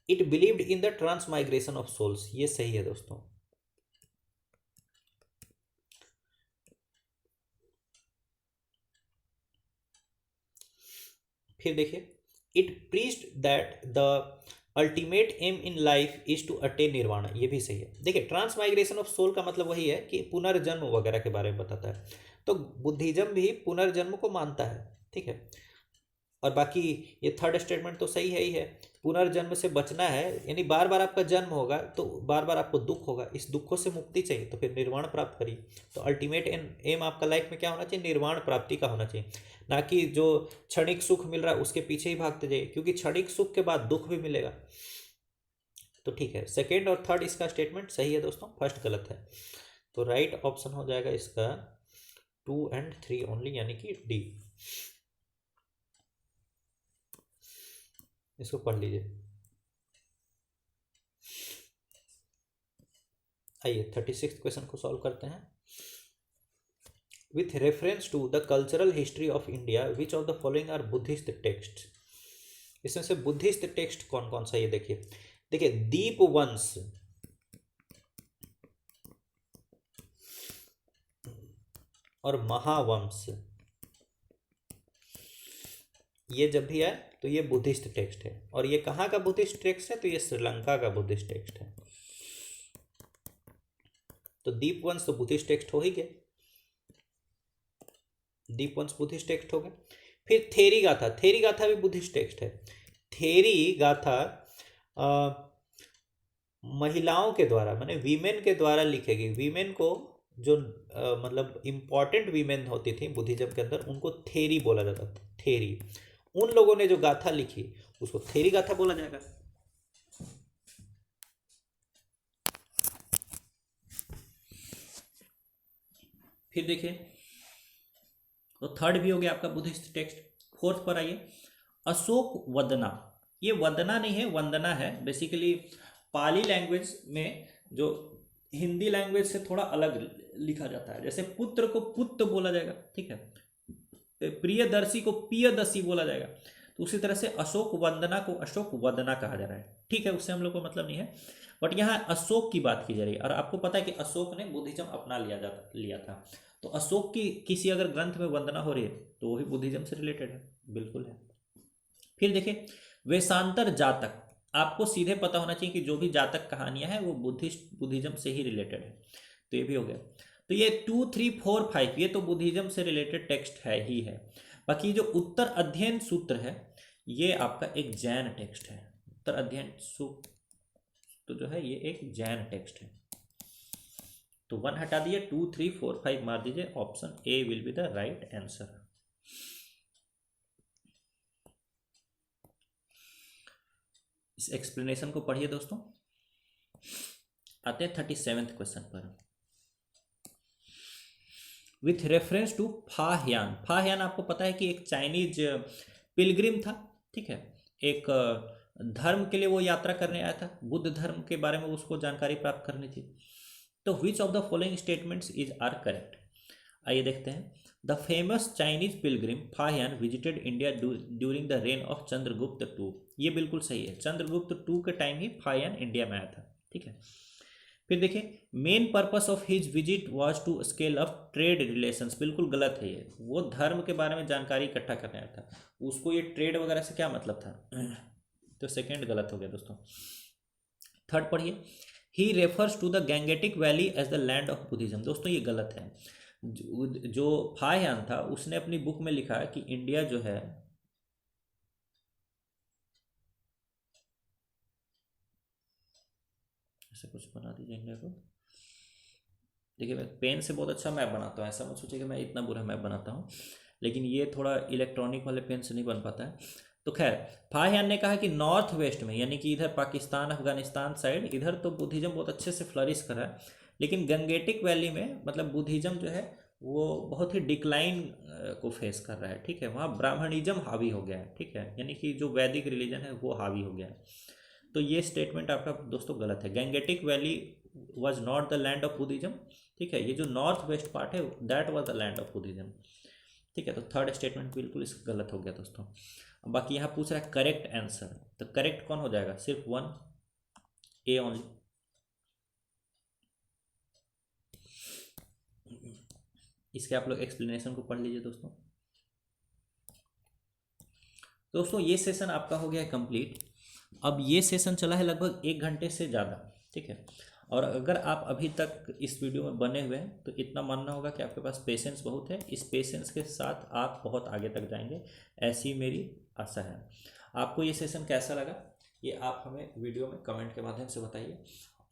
it believed in the transmigration of souls, ये सही है दोस्तों। फिर देखिए it preached that the ultimate aim in life is to attain nirvana, ये भी सही है। देखिए ट्रांसमाइग्रेशन ऑफ सोल का मतलब वही है कि पुनर्जन्म वगैरह के बारे में बताता है। तो बुद्धिज्म भी पुनर्जन्म को मानता है। ठीक है। और बाकी ये थर्ड स्टेटमेंट तो सही है ही है। पुनर्जन्म से बचना है, यानी बार बार आपका जन्म होगा तो बार बार आपको दुख होगा, इस दुखों से मुक्ति चाहिए तो फिर निर्वाण प्राप्त करिए। तो अल्टीमेट एम आपका लाइफ में क्या होना चाहिए? निर्वाण प्राप्ति का होना चाहिए, ना कि जो क्षणिक सुख मिल रहा है उसके पीछे ही भागते जाइए, क्योंकि क्षणिक सुख के बाद दुख भी मिलेगा। तो ठीक है, सेकेंड और थर्ड इसका स्टेटमेंट सही है दोस्तों, फर्स्ट गलत है। तो राइट ऑप्शन हो जाएगा इसका 2 एंड 3 ओनली, यानी कि डी। इसको पढ़ लीजिए। आइए 36th क्वेश्चन को सॉल्व करते हैं। With reference to the cultural history of India which of the following are Buddhist text. इसमें से बुद्धिस्ट टेक्स्ट कौन कौन सा, ये देखिए। देखिए दीपवंश और महावंश, ये जब भी आए तो ये बुद्धिस्ट टेक्स्ट है। और ये कहाँ का बुद्धिस्ट टेक्स्ट है? तो ये श्रीलंका का बुद्धिस्ट टेक्स्ट है। तो दीपवंश तो बुद्धिस्ट टेक्स्ट हो ही गया, दीपवंश बुद्धिस्ट टेक्स्ट हो गया। फिर थेरी गाथा, थेरी गाथा भी बुद्धिस्ट टेक्स्ट है। थेरी गाथा महिलाओं के द्वारा, माने वीमेन के द्वारा लिखेगी, वीमेन को जो मतलब इम्पॉर्टेंट वीमेन होती थी बुद्धिज्म के अंदर, उनको थेरी बोला जाता था, थेरी। उन लोगों ने जो गाथा लिखी उसको थेरी गाथा बोला जाएगा। फिर देखिए, तो थर्ड भी हो गया आपका बुद्धिस्ट टेक्स्ट। फोर्थ पर आइए, अशोक वदना। ये वदना नहीं है, वंदना है। बेसिकली पाली लैंग्वेज में जो हिंदी लैंग्वेज से थोड़ा अलग लिखा जाता है। जैसे पुत्र को पुत्र बोला जाएगा, ठीक है, प्रियदर्शी को प्रियदर्शी बोला जाएगा। तो उसी तरह से अशोक वंदना को अशोक वदना कहा जा रहा है, ठीक है, उससे हम लोग को मतलब नहीं है। बट यहाँ अशोक की बात की जा रही है, और आपको पता है कि अशोक ने बुद्धिज्म अपना लिया था। तो अशोक की किसी अगर ग्रंथ में वंदना हो रही है तो वही बुद्धिज्म से रिलेटेड है, बिल्कुल है। फिर देखिए, वेशांतर जातक। आपको सीधे पता होना चाहिए कि जो भी जातक कहानियां हैं वो बुद्धिज्म से ही रिलेटेड है। तो ये भी हो गया। तो ये 2, 3, 4, 5 ये तो बुद्धिज्म से रिलेटेड टेक्स्ट है ही है। बाकी जो उत्तर अध्ययन सूत्र है ये आपका एक जैन टेक्स्ट है। उत्तर अध्ययन सूत्र तो जो है ये एक जैन टेक्स्ट है। तो 1 हटा दिए, 2, 3, 4, 5 मार दीजिए, option A will be the right answer. इस एक्सप्लेनेशन को पढ़िए दोस्तों। आते हैं 37वें क्वेश्चन पर। With reference to Fahian. Fahian आपको पता है कि एक चाइनीज पिलग्रिम था, ठीक है, एक धर्म के लिए वो यात्रा करने आया था, बुद्ध धर्म के बारे में उसको जानकारी प्राप्त करनी थी। तो which of the following statements is are correct. आइए देखते हैं। The famous Chinese pilgrim Fahian visited India during the reign of Chandragupta two. ये बिल्कुल सही है, चंद्रगुप्त टू के टाइम ही फाहियान इंडिया में आया था, ठीक है। फिर देखिए, main purpose of his visit was to scale up trade relations. बिल्कुल गलत है ये, वो धर्म के बारे में जानकारी इकट्ठा करने आया था, उसको ये ट्रेड वगैरह से क्या मतलब था। तो सेकेंड गलत हो गया दोस्तों। थर्ड पढ़िए, he refers to the Gangetic valley as the land of Buddhism. दोस्तों ये गलत है। जो फाहियान था उसने अपनी बुक में लिखा कि इंडिया जो है, ऐसे कुछ बना दीजिए इंडिया को। देखिए, मैं पेन से बहुत अच्छा मैप बनाता हूँ, ऐसा मत सोचिए कि मैं इतना बुरा मैप बनाता हूँ, लेकिन ये थोड़ा इलेक्ट्रॉनिक वाले पेन से नहीं बन पाता है। तो खैर, फाहियान ने कहा कि नॉर्थ वेस्ट में, यानी कि इधर पाकिस्तान अफगानिस्तान साइड, इधर तो बुद्धिज्म बहुत अच्छे से फ्लरिश कर रहा है, लेकिन गंगेटिक वैली में मतलब बुद्धिज्म जो है वो बहुत ही डिक्लाइन को फेस कर रहा है, ठीक है। वहाँ ब्राह्मणिज्म हावी हो गया है, ठीक है, यानी कि जो वैदिक रिलीजन है वो हावी हो गया है। तो ये स्टेटमेंट आपका दोस्तों गलत है। Gangetic valley was not the land of Buddhism, ठीक है, ये जो नॉर्थ वेस्ट पार्ट है that was the land of Buddhism, ठीक है। तो थर्ड स्टेटमेंट बिल्कुल इस गलत हो गया दोस्तों। बाकी यहाँ पूछ रहा है करेक्ट आंसर, तो करेक्ट कौन हो जाएगा, सिर्फ 1 ए ओनली। इसके आप लोग एक्सप्लेनेशन को पढ़ लीजिए दोस्तों। दोस्तों ये सेशन आपका हो गया है कंप्लीट। अब ये सेशन चला है लगभग 1 घंटे से ज़्यादा, ठीक है। और अगर आप अभी तक इस वीडियो में बने हुए हैं तो इतना मानना होगा कि आपके पास पेशेंस बहुत है। इस पेशेंस के साथ आप बहुत आगे तक जाएंगे, ऐसी मेरी आशा है। आपको ये सेशन कैसा लगा ये आप हमें वीडियो में कमेंट के माध्यम से बताइए।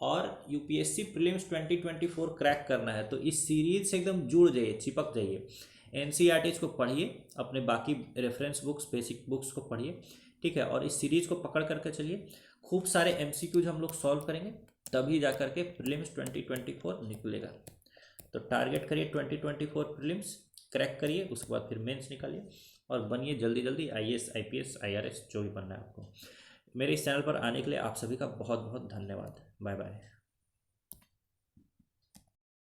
और यूपीएससी प्रीलिम्स 2024 क्रैक करना है तो इस सीरीज से एकदम जुड़ जाइए, चिपक जाइए। एनसीईआरटीज को पढ़िए, अपने बाकी रेफरेंस बुक्स, बेसिक बुक्स को पढ़िए, ठीक है, और इस सीरीज को पकड़ करके चलिए। खूब सारे एमसीक्यूज हम लोग सॉल्व करेंगे, तभी जा करके प्रीलिम्स 2024 निकलेगा। तो टारगेट करिए 2024 प्रीलिम्स क्रैक करिए, उसके बाद फिर मेंस निकालिए और बनिए जल्दी जल्दी आईएएस, आईपीएस, आईआरएस, जो भी बनना है आपको। मेरे इस चैनल पर आने के लिए आप सभी का बहुत बहुत धन्यवाद। Bye bye.